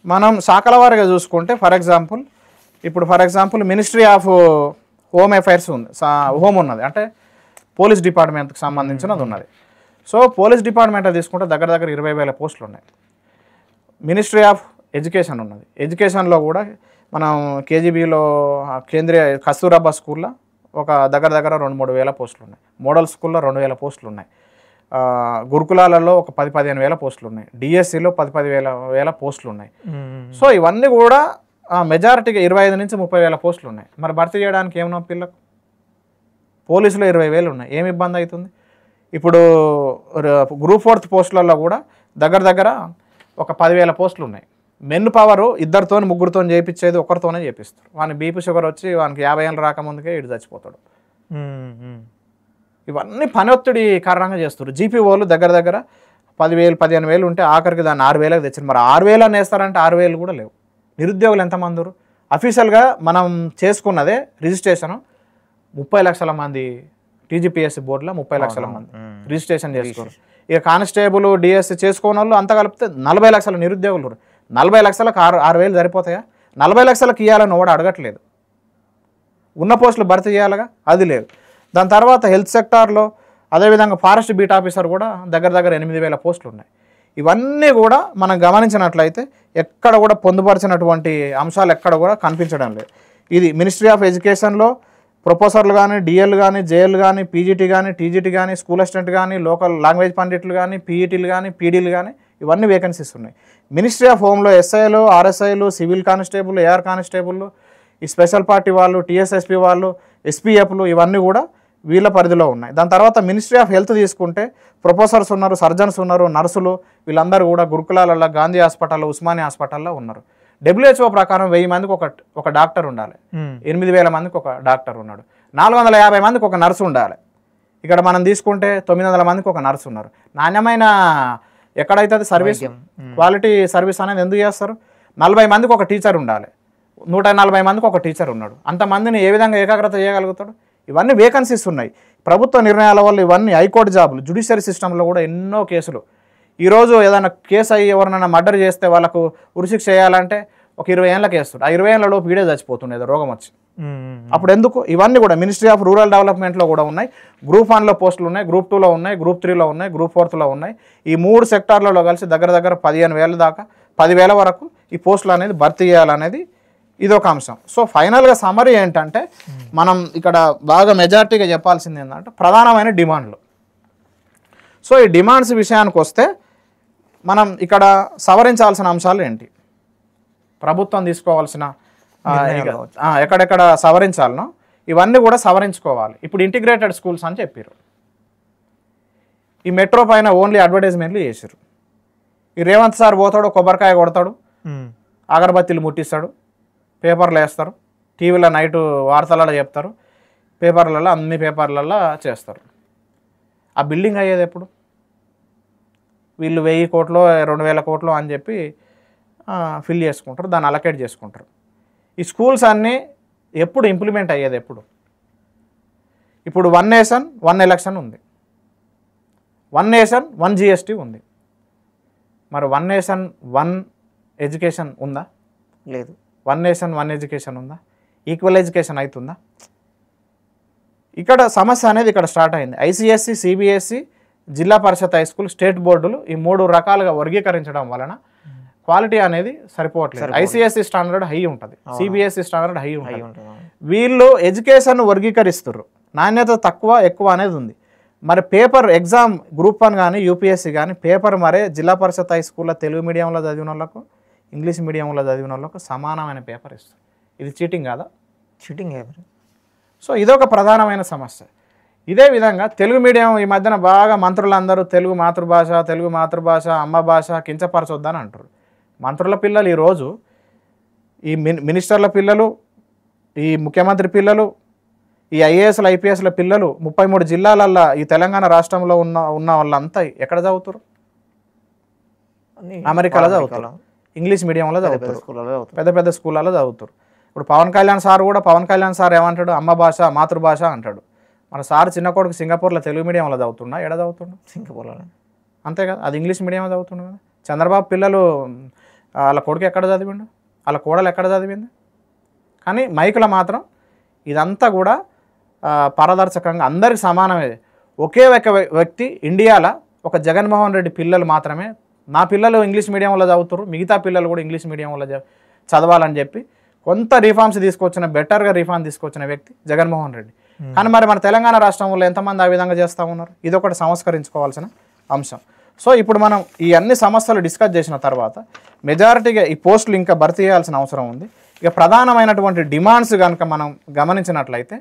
మనం శాఖల వారిగా చూసుకుంటే for example ministry of home affairs ఉంది, హోమ్ ఉన్నది, అంటే పోలీస్ డిపార్ట్మెంట్కి సంబంధించినది ఉన్నది. సో పోలీస్ డిపార్ట్మెంట్ తీసుకుంటే దగ్గర 20,000 పోస్టులు ఉన్నాయి. మినిస్ట్రీ ఆఫ్ ఎడ్యుకేషన్ ఉన్నది. ఎడ్యుకేషన్లో కూడా మనం కేజీబీలో కేంద్రీయ కస్తూరాబా స్కూల్లో ఒక దగ్గర 2-3 వేల పోస్టులు ఉన్నాయి. మోడల్ స్కూల్లో 2,000 పోస్టులు ఉన్నాయి. గురుకులాలలో ఒక 10-15 వేల పోస్టులు ఉన్నాయి. డిఎస్సిలో 10-10 వేల పోస్టులు ఉన్నాయి. సో ఇవన్నీ కూడా మెజారిటీగా 25 నుంచి 30 వేల పోస్టులు ఉన్నాయి. మరి భర్తీ చేయడానికి ఏమన్నా పిల్లకు? పోలీసులో 20,000 ఉన్నాయి. ఏమి ఇబ్బంది అవుతుంది? ఇప్పుడు గ్రూప్ 4 పోస్టులలో కూడా దగ్గర ఒక 10,000 పోస్టులు ఉన్నాయి. మెన్ పవరు 2తో 3తో చేయించేది ఒకరితోనే చేపిస్తారు. వాని బీపీ షుగర్ వచ్చి వానికి 50 ఏళ్ళు రాకముందుకే ఇటు చచ్చిపోతాడు. ఇవన్నీ పని ఒత్తిడి కారణంగా చేస్తారు. జీపీఓలు దగ్గర 10,000-15,000 ఉంటే ఆఖరికి దాన్ని 6,000కి తెచ్చారు. మరి 6,000 అని వేస్తారంటే 6,000 కూడా లేవు. నిరుద్యోగులు ఎంతమంది? అఫీషియల్గా మనం చేసుకున్నదే రిజిస్ట్రేషన్ 30 లక్షల మంది టీజీపీఎస్సీ బోర్డులో 30 లక్షల మంది రిజిస్ట్రేషన్ చేసుకోరు. ఇక కానిస్టేబుల్ డిఎస్సి చేసుకోని వాళ్ళు అంతా కలిపితే 40 లక్షల నిరుద్యోగులు. 40 లక్షలకు 6,000 సరిపోతాయా? 40 లక్షలకు ఇవ్వాలని వాడు అడగట్లేదు. ఉన్న పోస్టులు భర్తీ చేయాలిగా, అది లేదు. దాని తర్వాత హెల్త్ సెక్టార్లో అదేవిధంగా ఫారెస్ట్ బీట్ ఆఫీసర్ కూడా దగ్గర 8,000 పోస్టులు ఉన్నాయి. ఇవన్నీ కూడా మనం గమనించినట్లయితే ఎక్కడ కూడా పొందుపరిచినటువంటి అంశాలు ఎక్కడ కూడా కనిపించడం లేదు. ఇది మినిస్ట్రీ ఆఫ్ ఎడ్యుకేషన్లో ప్రొఫెసర్లు కానీ, డిఎల్ కానీ, జేఎల్ కానీ, పీజీటీ కానీ, టీజీటీ కానీ, స్కూల్ అసిస్టెంట్ కానీ, లోకల్ లాంగ్వేజ్ పండిట్లు కానీ, పీఈటీలు కానీ, పీడీలు కానీ ఇవన్నీ వేకెన్సీస్ ఉన్నాయి. మినిస్ట్రీ ఆఫ్ హోమ్లో ఎస్ఐలు, ఆర్ఎస్ఐలు, సివిల్ కానిస్టేబుల్, ఏఆర్ కానిస్టేబుల్, ఈ స్పెషల్ పార్టీ వాళ్ళు, టీఎస్ఎస్పీ వాళ్ళు, ఎస్పీఎఫ్లు ఇవన్నీ కూడా వీళ్ళ పరిధిలో ఉన్నాయి. దాని తర్వాత మినిస్ట్రీ ఆఫ్ హెల్త్ తీసుకుంటే ప్రొఫెసర్స్ ఉన్నారు, సర్జన్స్ ఉన్నారు, నర్సులు వీళ్ళందరూ కూడా గురుకులాలలో, గాంధీ హాస్పిటల్లో, ఉస్మానియా హాస్పిటల్లో ఉన్నారు. WHO ప్రకారం 1000 మందికి ఒక డాక్టర్ ఉండాలి, 8,000 మందికి ఒక డాక్టర్ ఉన్నాడు, 450 మందికి ఒక నర్సు ఉండాలి. ఇక్కడ మనం తీసుకుంటే 900 మందికి ఒక నర్సు ఉన్నారు. నాణ్యమైన ఎక్కడైతే సర్వీస్ క్వాలిటీ సర్వీస్ అనేది ఎందుకు చేస్తారు? 40 మందికి ఒక టీచర్ ఉండాలి, 140 మందికి ఒక టీచర్ ఉన్నాడు. అంతమందిని ఏ విధంగా ఏకాగ్రత చేయగలుగుతాడు? ఇవన్నీ వేకన్సీస్ ఉన్నాయి. ప్రభుత్వ నిర్ణయాల వల్ల ఇవన్నీ హైకోర్టు జాబులు, జ్యుడిషియరీ సిస్టంలో కూడా ఎన్నో కేసులు. ఈరోజు ఏదైనా కేసు అయ్యి ఎవరినైనా మర్డర్ చేస్తే వాళ్ళకు ఉరిశిక్ష చేయాలంటే ఒక 20 ఏళ్ళకి వేస్తాడు. ఆ 20 ఏళ్ళలో పీడే చచ్చిపోతుండేది రోగం వచ్చి. అప్పుడు ఎందుకు? ఇవన్నీ కూడా మినిస్ట్రీ ఆఫ్ రూరల్ డెవలప్మెంట్లో కూడా ఉన్నాయి. గ్రూప్ 1లో పోస్టులు ఉన్నాయి, గ్రూప్ 2లో ఉన్నాయి, గ్రూప్ 3లో ఉన్నాయి, గ్రూప్ 4లో ఉన్నాయి. ఈ 3 సెక్టార్లలో కలిసి దగ్గర 15,000 దాకా 10,000 వరకు ఈ పోస్టులు అనేది భర్తీ చేయాలనేది ఇదొక అంశం. సో ఫైనల్గా సమరీ ఏంటంటే మనం ఇక్కడ బాగా మెజారిటీగా చెప్పాల్సింది ఏంటంటే ప్రధానమైన డిమాండ్లు. సో ఈ డిమాండ్స్ విషయానికి వస్తే మనం ఇక్కడ సవరించాల్సిన అంశాలు ఏంటి, ప్రభుత్వం తీసుకోవాల్సిన ఎక్కడెక్కడ సవరించాలనో ఇవన్నీ కూడా సవరించుకోవాలి. ఇప్పుడు ఇంటిగ్రేటెడ్ స్కూల్స్ అని చెప్పారు. ఈ మెట్రో పైన ఓన్లీ అడ్వర్టైజ్మెంట్లు చేశారు. ఈ రేవంత్ సార్ పోతాడు, కొబ్బరికాయ కొడతాడు, అగరబత్తీలు ముట్టిస్తాడు, పేపర్లు వేస్తారు, టీవీలో నైటు వార్తలలో చెప్తారు, పేపర్లలో అన్ని పేపర్లలో చేస్తారు. ఆ బిల్డింగ్ అయ్యేది ఎప్పుడు? వీళ్ళు 1000 కోట్లు 2,000 కోట్లు అని చెప్పి ఫిల్ చేసుకుంటారు, దాన్ని అలకేట్ చేసుకుంటారు. ఈ స్కూల్స్ అన్నీ ఎప్పుడు ఇంప్లిమెంట్ అయ్యేది ఎప్పుడు? ఇప్పుడు 1 నేషన్ 1 ఎలక్షన్ ఉంది, 1 నేషన్ 1 GST ఉంది. మరి 1 నేషన్ 1 ఎడ్యుకేషన్ ఉందా? లేదు. 1 నేషన్ 1 ఎడ్యుకేషన్ ఉందా? ఈక్వల్ ఎడ్యుకేషన్ అవుతుందా? ఇక్కడ సమస్య అనేది ఇక్కడ స్టార్ట్ అయింది. ఐసీఎస్సి, సిబిఎస్సి, జిల్లా పరిషత్ హై స్కూల్, స్టేట్ బోర్డులు ఈ 3 రకాలుగా వర్గీకరించడం వలన క్వాలిటీ అనేది సరిపోవట్లేదు. ఐసీఎస్సి స్టాండర్డ్ హై ఉంటుంది, సిబిఎస్సి స్టాండర్డ్ హై ఉంటుంది. వీళ్ళు ఎడ్యుకేషన్ వర్గీకరిస్తారు, నాణ్యత తక్కువ ఎక్కువ అనేది ఉంది. మరి పేపర్ ఎగ్జామ్ గ్రూప్ 1 కానీ యూపీఎస్సి కానీ పేపర్ మరే జిల్లా పరిషత్ హై స్కూల్లో తెలుగు మీడియంలో చదివిన వాళ్ళకు, ఇంగ్లీష్ మీడియంలో చదివిన వాళ్ళకు సమానమైన పేపర్ ఇస్తారు. ఇది చీటింగ్ కాదా? చీటింగ్. సో ఇదొక ప్రధానమైన సమస్య. ఇదే విధంగా తెలుగు మీడియం ఈ మధ్యన బాగా మంత్రులందరూ తెలుగు మాతృభాష అమ్మ భాష కించపరచొద్దని అంటారు. మంత్రుల పిల్లలు ఈరోజు ఈ మినిస్టర్ల పిల్లలు, ఈ ముఖ్యమంత్రి పిల్లలు, ఈ ఐఏఎస్ల ఐపీఎస్ల పిల్లలు 33 జిల్లాలల్లో ఈ తెలంగాణ రాష్ట్రంలో ఉన్న వాళ్ళంతా ఎక్కడ చదువుతారు? అమెరికాలో చదువుతారు, ఇంగ్లీష్ మీడియంలో చదువుతారు, పెద్ద స్కూళ్ళలో చదువుతారు. ఇప్పుడు పవన్ కళ్యాణ్ సార్ ఏమంటాడు? అమ్మ భాష మాతృభాష అంటాడు. మన సార్ చిన్న కొడుకు సింగపూర్లో తెలుగు మీడియంలో చదువుతున్నా, ఎక్కడ చదువుతుండు? సింగపూర్లో. అంతే కదా, అది ఇంగ్లీష్ మీడియంలో చదువుతుండు కదా. చంద్రబాబు పిల్లలు వాళ్ళ కొడుకు ఎక్కడ చదివిండు, వాళ్ళ కోడలు ఎక్కడ చదివింది? కానీ మైకులో మాత్రం ఇదంతా కూడా పారదర్శకంగా అందరికి సమానమే. ఒకే ఒక వ్యక్తి ఇండియాలో ఒక జగన్మోహన్ రెడ్డి పిల్లలు మాత్రమే, నా పిల్లలు ఇంగ్లీష్ మీడియంలో చదువుతారు, మిగతా పిల్లలు కూడా ఇంగ్లీష్ మీడియంలో చదవాలని చెప్పి కొంత రిఫార్మ్స్ తీసుకొచ్చిన, బెటర్గా రిఫార్మ్ తీసుకొచ్చిన వ్యక్తి జగన్మోహన్ రెడ్డి. కానీ మరి మన తెలంగాణ రాష్ట్రంలో ఎంతమంది ఆ విధంగా చేస్తూ ఉన్నారు? ఇదొకటి సంస్కరించుకోవాల్సిన అంశం. సో ఇప్పుడు మనం ఈ అన్ని సమస్యలు డిస్కస్ చేసిన తర్వాత మెజారిటీగా ఈ పోస్టులు ఇంకా భర్తీ చేయాల్సిన అవసరం ఉంది. ఇక ప్రధానమైనటువంటి డిమాండ్స్ కనుక మనం గమనించినట్లయితే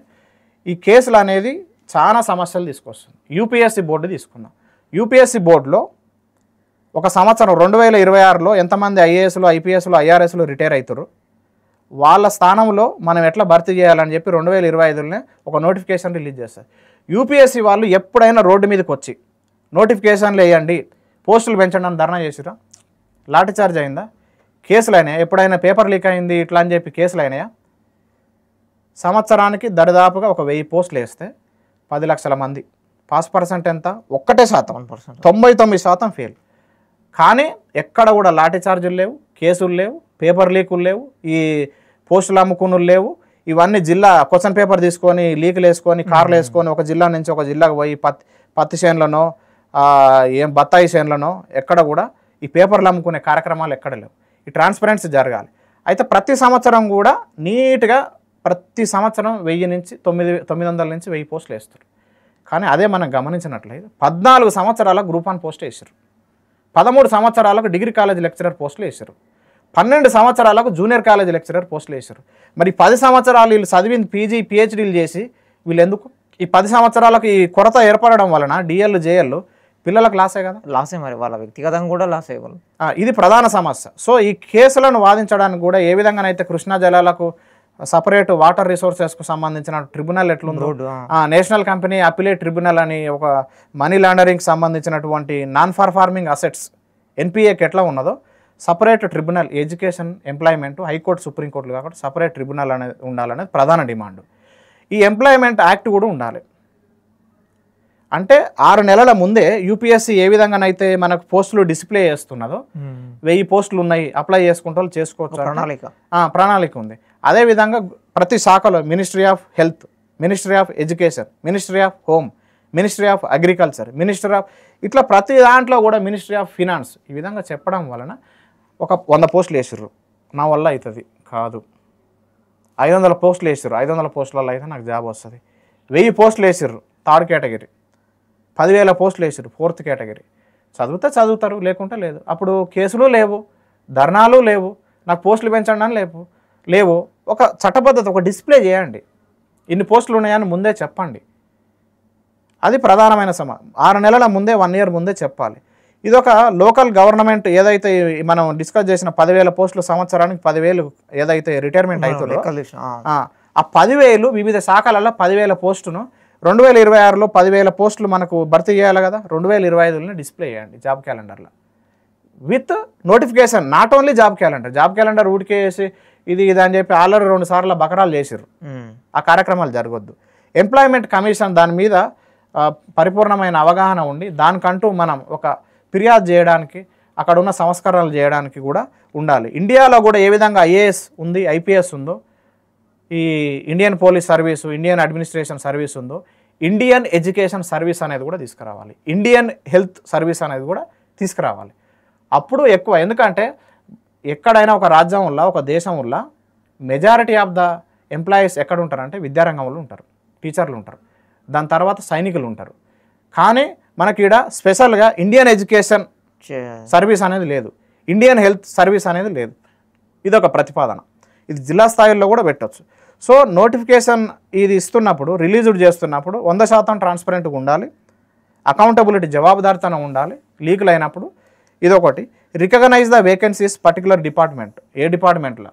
ఈ కేసులు అనేది చాలా సమస్యలు తీసుకొస్తుంది. యూపీఎస్సీ బోర్డు తీసుకుందాం. యూపీఎస్సీ బోర్డులో ఒక సంవత్సరం 2026లో ఎంతమంది ఐఏఎస్లు, ఐపీఎస్లు, ఐఆర్ఎస్లు రిటైర్ అవుతారు, వాళ్ళ స్థానంలో మనం ఎట్లా భర్తీ చేయాలని చెప్పి 2025లోనే ఒక నోటిఫికేషన్ రిలీజ్ చేస్తారు. యూపీఎస్సీ వాళ్ళు ఎప్పుడైనా రోడ్డు మీదకి వచ్చి నోటిఫికేషన్లు వేయండి, పోస్టులు పెంచండి అని ధర్నా చేసిరా? లాఠీ చార్జ్ అయిందా? కేసులు అయినాయా? ఎప్పుడైనా పేపర్ లీక్ అయింది ఇట్లా అని చెప్పి కేసులు అయినాయా? సంవత్సరానికి దరిదాపుగా ఒక 1000 పోస్టులు వేస్తే 10 లక్షల మంది, పాస్ పర్సెంట్ ఎంత? 1%. 1%. 99% ఫెయిల్. కానీ ఎక్కడ కూడా లాఠీ చార్జీలు లేవు, కేసులు లేవు, పేపర్ లీకులు లేవు, ఈ పోస్టులు అమ్ముకునులు లేవు. ఇవన్నీ జిల్లా క్వశ్చన్ పేపర్ తీసుకొని లీకులు వేసుకొని కార్లు వేసుకొని ఒక జిల్లా నుంచి ఒక జిల్లాకు పోయి పత్తి చేనులనో ఏం బత్తాయి చేనులనో ఎక్కడ కూడా ఈ పేపర్లు అమ్ముకునే కార్యక్రమాలు ఎక్కడ లేవు. ఈ ట్రాన్స్పరెన్సీ జరగాలి. అయితే ప్రతి సంవత్సరం కూడా నీట్గా ప్రతి సంవత్సరం 1000 నుంచి 900 నుంచి 1000 పోస్టులు వేస్తారు. కానీ అదే మనం గమనించినట్లయితే 14 సంవత్సరాల గ్రూప్ 1 పోస్ట్ వేసారు, 13 సంవత్సరాలకు డిగ్రీ కాలేజ్ లెక్చరర్ పోస్టులు వేసారు, 12 సంవత్సరాలకు జూనియర్ కాలేజ్ లెక్చరర్ పోస్టులు వేసారు. మరి 10 సంవత్సరాలు వీళ్ళు చదివింది పీజీ పిహెచ్డీలు చేసి వీళ్ళు ఎందుకు? ఈ 10 సంవత్సరాలకు ఈ కొరత ఏర్పడడం వలన డిఎల్ జేఎల్ పిల్లలకు లాసే కదా, లాసే. మరి వాళ్ళ వ్యక్తిగతంగా కూడా లాస్ అయ్యేవాళ్ళు. ఇది ప్రధాన సమస్య. సో ఈ కేసులను వాదించడానికి కూడా ఏ విధంగానైతే కృష్ణా జలాలకు సపరేట్ వాటర్ రిసోర్సెస్కు సంబంధించిన ట్రిబ్యునల్ ఎట్లుందో, నేషనల్ కంపెనీ అపిలేట్ ట్రిబ్యునల్ అని ఒక మనీ లాండరింగ్ సంబంధించినటువంటి నాన్ పర్ఫార్మింగ్ అసెట్స్ ఎన్పిఏకి ఎట్లా ఉన్నదో separate tribunal education, employment, high court, సుప్రీంకోర్టులు కాకుండా సపరేట్ ట్రిబ్యునల్ అనేది ఉండాలనేది ప్రధాన డిమాండ్. ఈ ఎంప్లాయ్మెంట్ యాక్ట్ కూడా ఉండాలి. అంటే 6 నెలల ముందే యూపీఎస్సీ ఏ విధంగానైతే మనకు పోస్టులు డిస్ప్లే చేస్తున్నదో 1000 పోస్టులు ఉన్నాయి అప్లై చేసుకుంటే వాళ్ళు చేసుకోవచ్చు, ప్రణాళిక ఉంది. అదేవిధంగా ప్రతి శాఖలో ministry of health, ministry of education, ministry of home, ministry of agriculture, ministry of ఇట్లా ప్రతి దాంట్లో కూడా మినిస్ట్రీ ఆఫ్ ఫినాన్స్ ఈ విధంగా చెప్పడం వలన ఒక 100 పోస్టులు వేసారు, నా వల్ల అవుతుంది కాదు. 500 పోస్టులు వేసారు, 500 పోస్టులలో అయితే నాకు జాబ్ వస్తుంది. 1000 పోస్టులు వేసారు థర్డ్ కేటగిరీ, 10,000 పోస్టులు వేసారు ఫోర్త్ కేటగిరీ. చదువుతారు, లేకుంటే లేదు. అప్పుడు కేసులు లేవు, ధర్నాలు లేవు, నాకు పోస్టులు పెంచండి అని లేవు. ఒక చట్టబద్ధత, ఒక డిస్ప్లే చేయండి, ఇన్ని పోస్టులు ఉన్నాయని ముందే చెప్పండి. అది ప్రధానమైన 6 నెలల ముందే, 1 ఇయర్ ముందే చెప్పాలి. ఇదొక లోకల్ గవర్నమెంట్ ఏదైతే మనం డిస్కస్ చేసిన 10,000 పోస్టులు సంవత్సరానికి 10,000 ఏదైతే రిటైర్మెంట్ అవుతుందో ఆ 10,000 వివిధ శాఖలలో 10,000 పోస్టును 2026లో 10,000 పోస్టులు మనకు భర్తీ చేయాలి కదా, 2025లోనే డిస్ప్లే చేయండి జాబ్ క్యాలెండర్లో with notification. Not only job calendar ఊడికేసి ఇది అని చెప్పి ఆల్రెడీ 2 సార్లు బకరాలు చేసిర్రు. ఆ కార్యక్రమాలు జరగొద్దు. ఎంప్లాయ్మెంట్ కమిషన్ దాని మీద పరిపూర్ణమైన అవగాహన ఉండి దానికంటూ మనం ఒక ఫిర్యాదు చేయడానికి, అక్కడ ఉన్న సంస్కరణలు చేయడానికి కూడా ఉండాలి. ఇండియాలో కూడా ఏ విధంగా ఐఏఎస్ ఉంది, ఐపీఎస్ ఉందో, ఈ Indian police service, Indian administration service ఉందో, ఇండియన్ ఎడ్యుకేషన్ సర్వీస్ అనేది కూడా తీసుకురావాలి, ఇండియన్ హెల్త్ సర్వీస్ అనేది కూడా తీసుకురావాలి. అప్పుడు ఎక్కువ, ఎందుకంటే ఎక్కడైనా ఒక రాజ్యం వల్ల, ఒక దేశం వల్ల మెజారిటీ ఆఫ్ ద ఎంప్లాయీస్ ఎక్కడ ఉంటారంటే విద్యారంగంలో ఉంటారు, టీచర్లు ఉంటారు, దాని తర్వాత సైనికులు ఉంటారు. కానీ మనకి ఇక్కడ స్పెషల్గా ఇండియన్ ఎడ్యుకేషన్ సర్వీస్ అనేది లేదు, ఇండియన్ హెల్త్ సర్వీస్ అనేది లేదు. ఇది ఒక ప్రతిపాదన, ఇది జిల్లా స్థాయిలో కూడా పెట్టవచ్చు. సో నోటిఫికేషన్ ఇది ఇస్తున్నప్పుడు, రిలీజ్డ్ చేస్తున్నప్పుడు 100% ట్రాన్స్పరెంట్గా ఉండాలి, అకౌంటబిలిటీ, జవాబుదారితనం ఉండాలి. లీకులు అయినప్పుడు ఇదొకటి. Recognize the vacancies particular department, ఏ డిపార్ట్మెంట్లో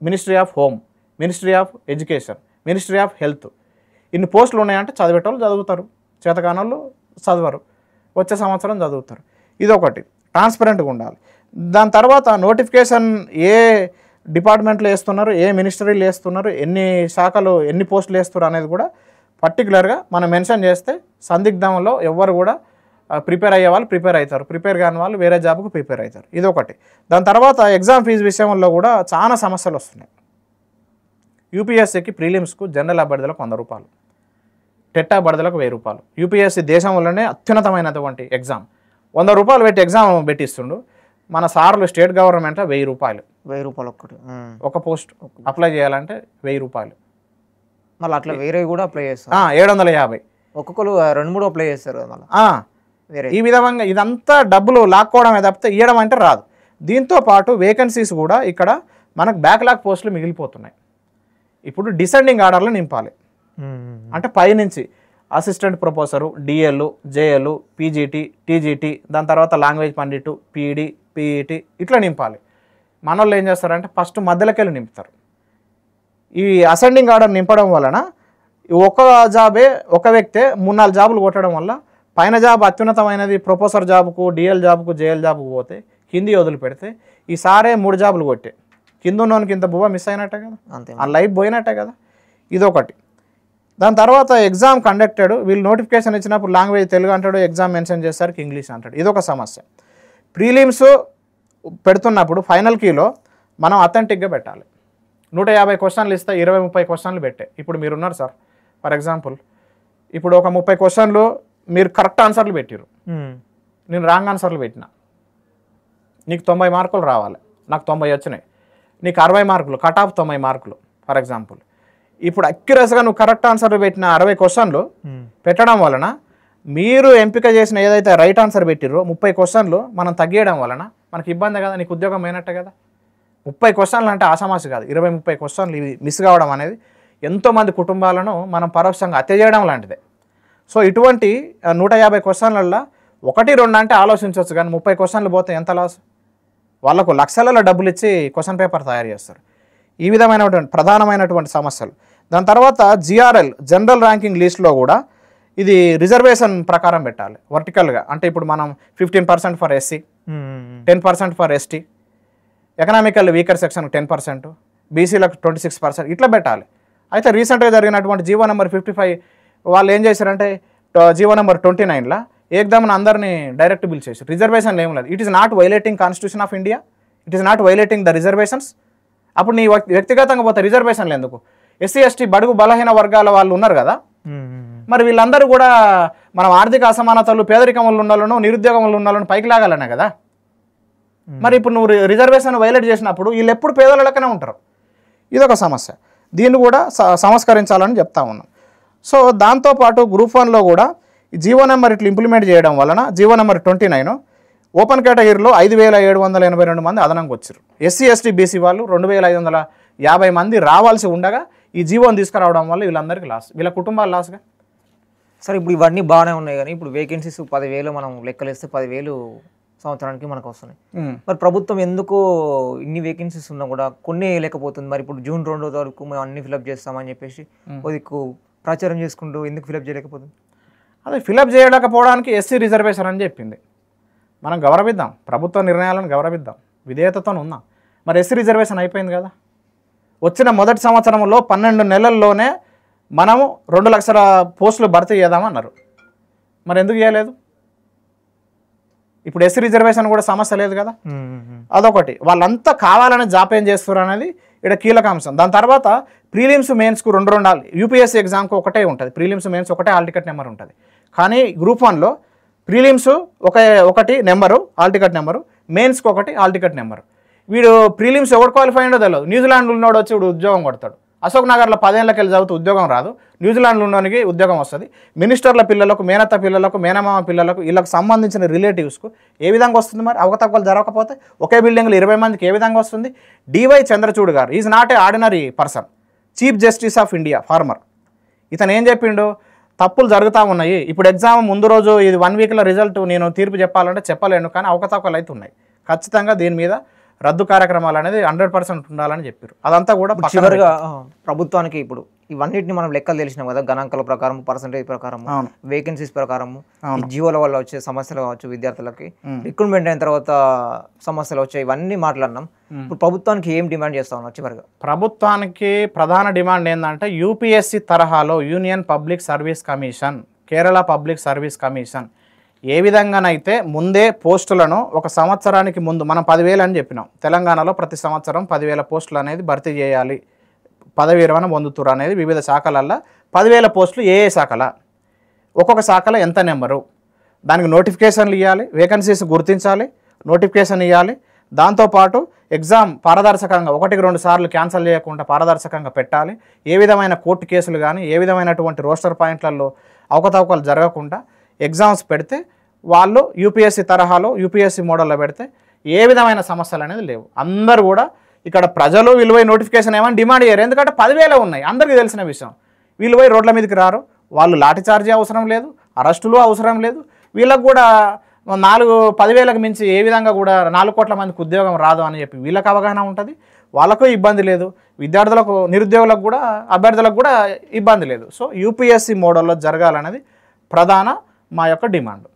ministry of home, ministry of education, ministry of health. ఇన్ని పోస్టులు ఉన్నాయంటే చదివేటోళ్ళు చదువుతారు, చేతకానోళ్ళు చదవరు, వచ్చే సంవత్సరం చదువుతారు. ఇదొకటి, ట్రాన్స్పరెంట్గా ఉండాలి. దాని తర్వాత నోటిఫికేషన్ ఏ డిపార్ట్మెంట్లో వేస్తున్నారు, ఏ మినిస్ట్రీలు వేస్తున్నారు, ఎన్ని శాఖలు, ఎన్ని పోస్టులు వేస్తున్నారు అనేది కూడా పర్టికులర్గా మనం మెన్షన్ చేస్తే సందిగ్ధంలో ఎవ్వరు కూడా ప్రిపేర్ అయ్యే వాళ్ళు ప్రిపేర్ అవుతారు, ప్రిపేర్ కాని వాళ్ళు వేరే జాబ్కు ప్రిపేర్ అవుతారు. ఇదొకటి. దాని తర్వాత ఎగ్జామ్ ఫీజు విషయంలో కూడా చాలా సమస్యలు వస్తున్నాయి. యూపీఎస్సీకి ప్రీలిమ్స్కు జనరల్ అభ్యర్థులకు 100 రూపాయలు, టెట్ అభ్యర్థులకు 1000 రూపాయలు. యూపీఎస్సీ దేశంలోనే అత్యున్నతమైనటువంటి ఎగ్జామ్, 100 రూపాయలు పెట్టి ఎగ్జామ్ పెట్టిస్తుండు. మన సార్లు స్టేట్ గవర్నమెంట్లో 1000 రూపాయలు, 1000 రూపాయలు ఒక్కటి ఒక పోస్ట్ అప్లై చేయాలంటే 1000 రూపాయలు. మళ్ళీ అట్లా వేరే కూడా అప్లై చేస్తారు, 750. ఒక్కొక్కరు 2-3 అప్లై చేస్తారు మళ్ళీ వేరే. ఈ విధంగా ఇదంతా డబ్బులు లాక్కోవడమే తప్పితే ఇవ్వడం అంటే రాదు. దీంతో పాటు వేకెన్సీస్ కూడా ఇక్కడ మనకు బ్యాక్లాగ్ పోస్టులు మిగిలిపోతున్నాయి. ఇప్పుడు డిసెండింగ్ ఆర్డర్లో నింపాలి, అంటే పైనుంచి assistant professor, DL, JL, PGT, TGT, దాని తర్వాత లాంగ్వేజ్ పండిట్, పీఈడి, పీఈటీ ఇట్లా నింపాలి. మన వాళ్ళు ఏం చేస్తారంటే ఫస్ట్ మధ్యలోకి వెళ్ళి నింపుతారు. ఈ అసెండింగ్ ఆర్డర్ నింపడం వలన ఒక జాబే, ఒక వ్యక్తే 3-4 జాబులు కొట్టడం వల్ల పైన జాబ్ అత్యున్నతమైనది ప్రొఫెసర్ జాబ్కు, డిఎల్ జాబ్కు, జేఎల్ జాబ్కు పోతే, హిందీ వదిలిపెడితే ఈసారే 3 జాబులు కొట్టే కింద ఉన్నోనికి ఇంత బువ్వ మిస్ అయినట్టే కదా, అంతే. ఆ లైఫ్ పోయినట్టే కదా. ఇదొకటి. దాని తర్వాత ఎగ్జామ్ కండక్టెడ్, వీళ్ళు నోటిఫికేషన్ ఇచ్చినప్పుడు లాంగ్వేజ్ తెలుగు అంటాడు, ఎగ్జామ్ మెన్షన్ చేస్తారు ఇంగ్లీష్ అంటాడు. ఇదొక సమస్య. ప్రీలిమ్స్ పెడుతున్నప్పుడు ఫైనల్ కీలో మనం అథెంటిక్గా పెట్టాలి. 150 క్వశ్చన్లు ఇస్తే 20-30 క్వశ్చన్లు పెట్టే. ఇప్పుడు మీరు ఉన్నారు సార్, ఫర్ ఎగ్జాంపుల్ ఇప్పుడు ఒక 30 క్వశ్చన్లు మీరు కరెక్ట్ ఆన్సర్లు పెట్టారు, నేను రాంగ్ ఆన్సర్లు పెట్టిన, నీకు 90 మార్కులు రావాలి, నాకు 90 వచ్చినాయి, నీకు 60 మార్కులు, కట్ ఆఫ్ 90 మార్కులు ఫర్ ఎగ్జాంపుల్. ఇప్పుడు అక్యురస్గా నువ్వు కరెక్ట్ ఆన్సర్లు పెట్టిన 60 క్వశ్చన్లు పెట్టడం వలన మీరు ఎంపిక చేసిన ఏదైతే రైట్ ఆన్సర్ పెట్టిరో 30 క్వశ్చన్లు మనం తగ్గేయడం వలన మనకి ఇబ్బంది కదా, నీకు ఉద్యోగం అయినట్టే కదా. 30 క్వశ్చన్లు అంటే ఆషామాషి కాదు, 20-30 క్వశ్చన్లు ఇవి మిస్ కావడం అనేది ఎంతోమంది కుటుంబాలను మనం పరోక్షంగా హత్య చేయడం లాంటిదే. సో ఇటువంటి 150 క్వశ్చన్లలో 1-2 అంటే ఆలోచించవచ్చు, కానీ 30 క్వశ్చన్లు పోతే ఎంత లాస్. వాళ్ళకు లక్షలలో డబ్బులు ఇచ్చి క్వశ్చన్ పేపర్ తయారు చేస్తారు. ఈ విధమైనటువంటి ప్రధానమైనటువంటి సమస్యలు. దాని తర్వాత జిఆర్ఎల్ జనరల్ ర్యాంకింగ్ లిస్ట్లో కూడా ఇది రిజర్వేషన్ ప్రకారం పెట్టాలి వర్టికల్గా. అంటే ఇప్పుడు మనం 15% for SC, 10% for ST, economical weaker section 10%, బీసీలకు 26%, ఇట్లా పెట్టాలి. అయితే రీసెంట్గా జరిగినటువంటి జీవో నెంబర్ 55 వాళ్ళు ఏం చేశారంటే జీవో నెంబర్ 29లో ఏకదమ్న అందరినీ డైరెక్ట్ బిల్ చేశారు. రిజర్వేషన్ ఏం లేదు. It is not violating constitution of India, it is not violating the reservations. అప్పుడు నీ వ్యక్తిగతంగా పోతే రిజర్వేషన్లు ఎందుకు? ఎస్సీ ఎస్టీ బడుగు బలహీన వర్గాల వాళ్ళు ఉన్నారు కదా, మరి వీళ్ళందరూ కూడా మనం ఆర్థిక అసమానతలు, పేదరికంలో ఉన్న వాళ్ళను, నిరుద్యోగంలో ఉన్న వాళ్ళను పైకి లాగాలనే కదా. మరి ఇప్పుడు నువ్వు రిజర్వేషన్ వైలేట్ చేసినప్పుడు వీళ్ళు ఎప్పుడు పేదల లెక్కనే ఉంటారు. ఇదొక సమస్య. దీన్ని కూడా సంస్కరించాలని చెప్తా ఉన్నాం. సో దాంతోపాటు గ్రూప్ 1లో కూడా జీవో నెంబర్ ఇట్లా ఇంప్లిమెంట్ చేయడం వలన జీవో నెంబర్ 29 ఓపెన్ కేటగిరీలో 5,782 మంది అదనంగా వచ్చారు. ఎస్సీ ఎస్టీ బీసీ వాళ్ళు 2,550 మంది రావాల్సి ఉండగా ఈ జీవోని తీసుకురావడం వల్ల వీళ్ళందరికీ లాస్, వీళ్ళ కుటుంబాలు లాస్గా. సరే ఇప్పుడు ఇవన్నీ బాగానే ఉన్నాయి, కానీ ఇప్పుడు వేకెన్సీస్ 10,000 మనం లెక్కలేస్తే 10,000 సంవత్సరానికి మనకు వస్తున్నాయి. మరి ప్రభుత్వం ఎందుకు ఇన్ని వేకెన్సీస్ ఉన్నా కూడా కొన్ని లేకపోతుంది? మరి ఇప్పుడు జూన్ 2వ తారీఖు మేము అన్ని ఫిలప్ చేస్తామని చెప్పేసి ప్రచారం చేసుకుంటూ ఎందుకు ఫిలప్ చేయలేకపోతుంది? అదే ఫిలప్ చేయలేకపోవడానికి ఎస్సీ రిజర్వేషన్ అని చెప్పింది. మనం గౌరవిద్దాం, ప్రభుత్వ నిర్ణయాలను గౌరవిద్దాం, విధేయతతో ఉందాం. మరి ఎస్సీ రిజర్వేషన్ అయిపోయింది కదా. వచ్చిన మొదటి సంవత్సరంలో 12 నెలల్లోనే మనము 2 లక్షల పోస్టులు భర్తీ చేద్దామన్నారు. మరి ఎందుకు చేయలేదు? ఇప్పుడు ఎస్సీ రిజర్వేషన్ కూడా సమస్య లేదు కదా. అదొకటి. వాళ్ళంతా కావాలని జాప్యం చేస్తారు అనేది ఇక్కడ కీలక అంశం. దాని తర్వాత ప్రీలిమ్స్ మెయిన్స్కు 2 యూపీఎస్సీ ఎగ్జామ్కు ఒకటే ఉంటుంది, ప్రీలిమ్స్ మెయిన్స్ ఒకటే హాల్ టికెట్ నెంబర్ ఉంటుంది. కానీ గ్రూప్ 1లో ప్రీలిమ్స్ ఒకటి నెంబరు హాల్ టికెట్ నెంబరు, మెయిన్స్కి ఒకటి హాల్ టికెట్ నెంబరు. వీడు ప్రీలిమ్స్ ఎవరు క్వాలిఫై అయ్యిందో తెలియదు. న్యూజిలాండ్లో ఉన్నోడు వచ్చి వీడు ఉద్యోగం కొడతాడు. అశోక్ నగర్లో 10 ఏళ్ళకి వెళ్ళి చదివితే ఉద్యోగం రాదు, న్యూజిలాండ్లో ఉన్నోనికి ఉద్యోగం వస్తుంది. మినిస్టర్ల పిల్లలకు, మేనత్త పిల్లలకు, మేనమామ పిల్లలకు, వీళ్ళకి సంబంధించిన రిలేటివ్స్కు ఏ విధంగా వస్తుంది? మరి అవకతవకలు జరగకపోతే ఒకే బిల్డింగ్లో 20 మందికి ఏ విధంగా వస్తుంది? డివై చంద్రచూడ్ గారు is not a ordinary person, chief justice of India former. ఇతను ఏం చెప్పిండు? తప్పులు జరుగుతూ ఉన్నాయి. ఇప్పుడు ఎగ్జామ్ ముందు రోజు ఇది 1 వీక్లో రిజల్ట్ నేను తీర్పు చెప్పాలంటే చెప్పలేను, కానీ అవకతవకలు అయితే ఉన్నాయి. ఖచ్చితంగా దీని మీద రద్దు కార్యక్రమాలు అనేది 100% ఉండాలని చెప్పారు. అదంతా కూడా చివరిగా ప్రభుత్వానికి ఇప్పుడు ఇవన్నిటిని మనం లెక్కలు తెలిసినాం కదా, గణాంకాల ప్రకారం, పర్సంటేజ్ ప్రకారం, వేకెన్సీస్ ప్రకారం, జీవోల వల్ల వచ్చే సమస్యలు కావచ్చు, విద్యార్థులకి రిక్రూట్మెంట్ అయిన తర్వాత సమస్యలు వచ్చాయి, ఇవన్నీ మాట్లాడినాం. ఇప్పుడు ప్రభుత్వానికి ఏం డిమాండ్ చేస్తా ఉన్నాం? చివరిగా ప్రభుత్వానికి ప్రధాన డిమాండ్ ఏంటంటే యూపీఎస్సీ తరహాలో union public service commission, Kerala public service commission ఏ విధంగానైతే ముందే పోస్టులను ఒక సంవత్సరానికి ముందు మనం 10,000 అని చెప్పినాం. తెలంగాణలో ప్రతి సంవత్సరం 10,000 పోస్టులు అనేది భర్తీ చేయాలి, పదవి విరమణ పొందుతురు అనేది వివిధ శాఖలల్లో 10,000 పోస్టులు ఏ శాఖల, ఒక్కొక్క శాఖలో ఎంత నెంబరు, దానికి నోటిఫికేషన్లు ఇవ్వాలి, వేకెన్సీస్ గుర్తించాలి, నోటిఫికేషన్ ఇవ్వాలి. దాంతోపాటు ఎగ్జామ్ పారదర్శకంగా 1-2 సార్లు క్యాన్సిల్ చేయకుండా పారదర్శకంగా పెట్టాలి. ఏ విధమైన కోర్టు కేసులు కానీ, ఏ విధమైనటువంటి రోస్టర్ పాయింట్లలో అవకతవకలు జరగకుండా ఎగ్జామ్స్ పెడితే వాళ్ళు యూపీఎస్సీ తరహాలో యూపీఎస్సీ మోడల్లో పెడితే ఏ విధమైన సమస్యలు అనేది లేవు. అందరూ కూడా ఇక్కడ ప్రజలు విలువై నోటిఫికేషన్ ఏమని డిమాండ్ చేయరు, ఎందుకంటే 10,000 ఉన్నాయి, అందరికీ తెలిసిన విషయం. విలువై రోడ్ల మీదకి రారు, వాళ్ళు లాఠీ చార్జీ అవసరం లేదు, అరెస్టులు అవసరం లేదు. వీళ్ళకు కూడా 10,000కి మించి ఏ విధంగా కూడా 4 కోట్ల మందికి ఉద్యోగం రాదు అని చెప్పి వీళ్ళకి అవగాహన ఉంటుంది, వాళ్ళకు ఇబ్బంది లేదు, విద్యార్థులకు, నిరుద్యోగులకు కూడా, అభ్యర్థులకు కూడా ఇబ్బంది లేదు. సో యూపీఎస్సీ మోడల్లో జరగాలనేది ప్రధాన మా యొక్క డిమాండ్.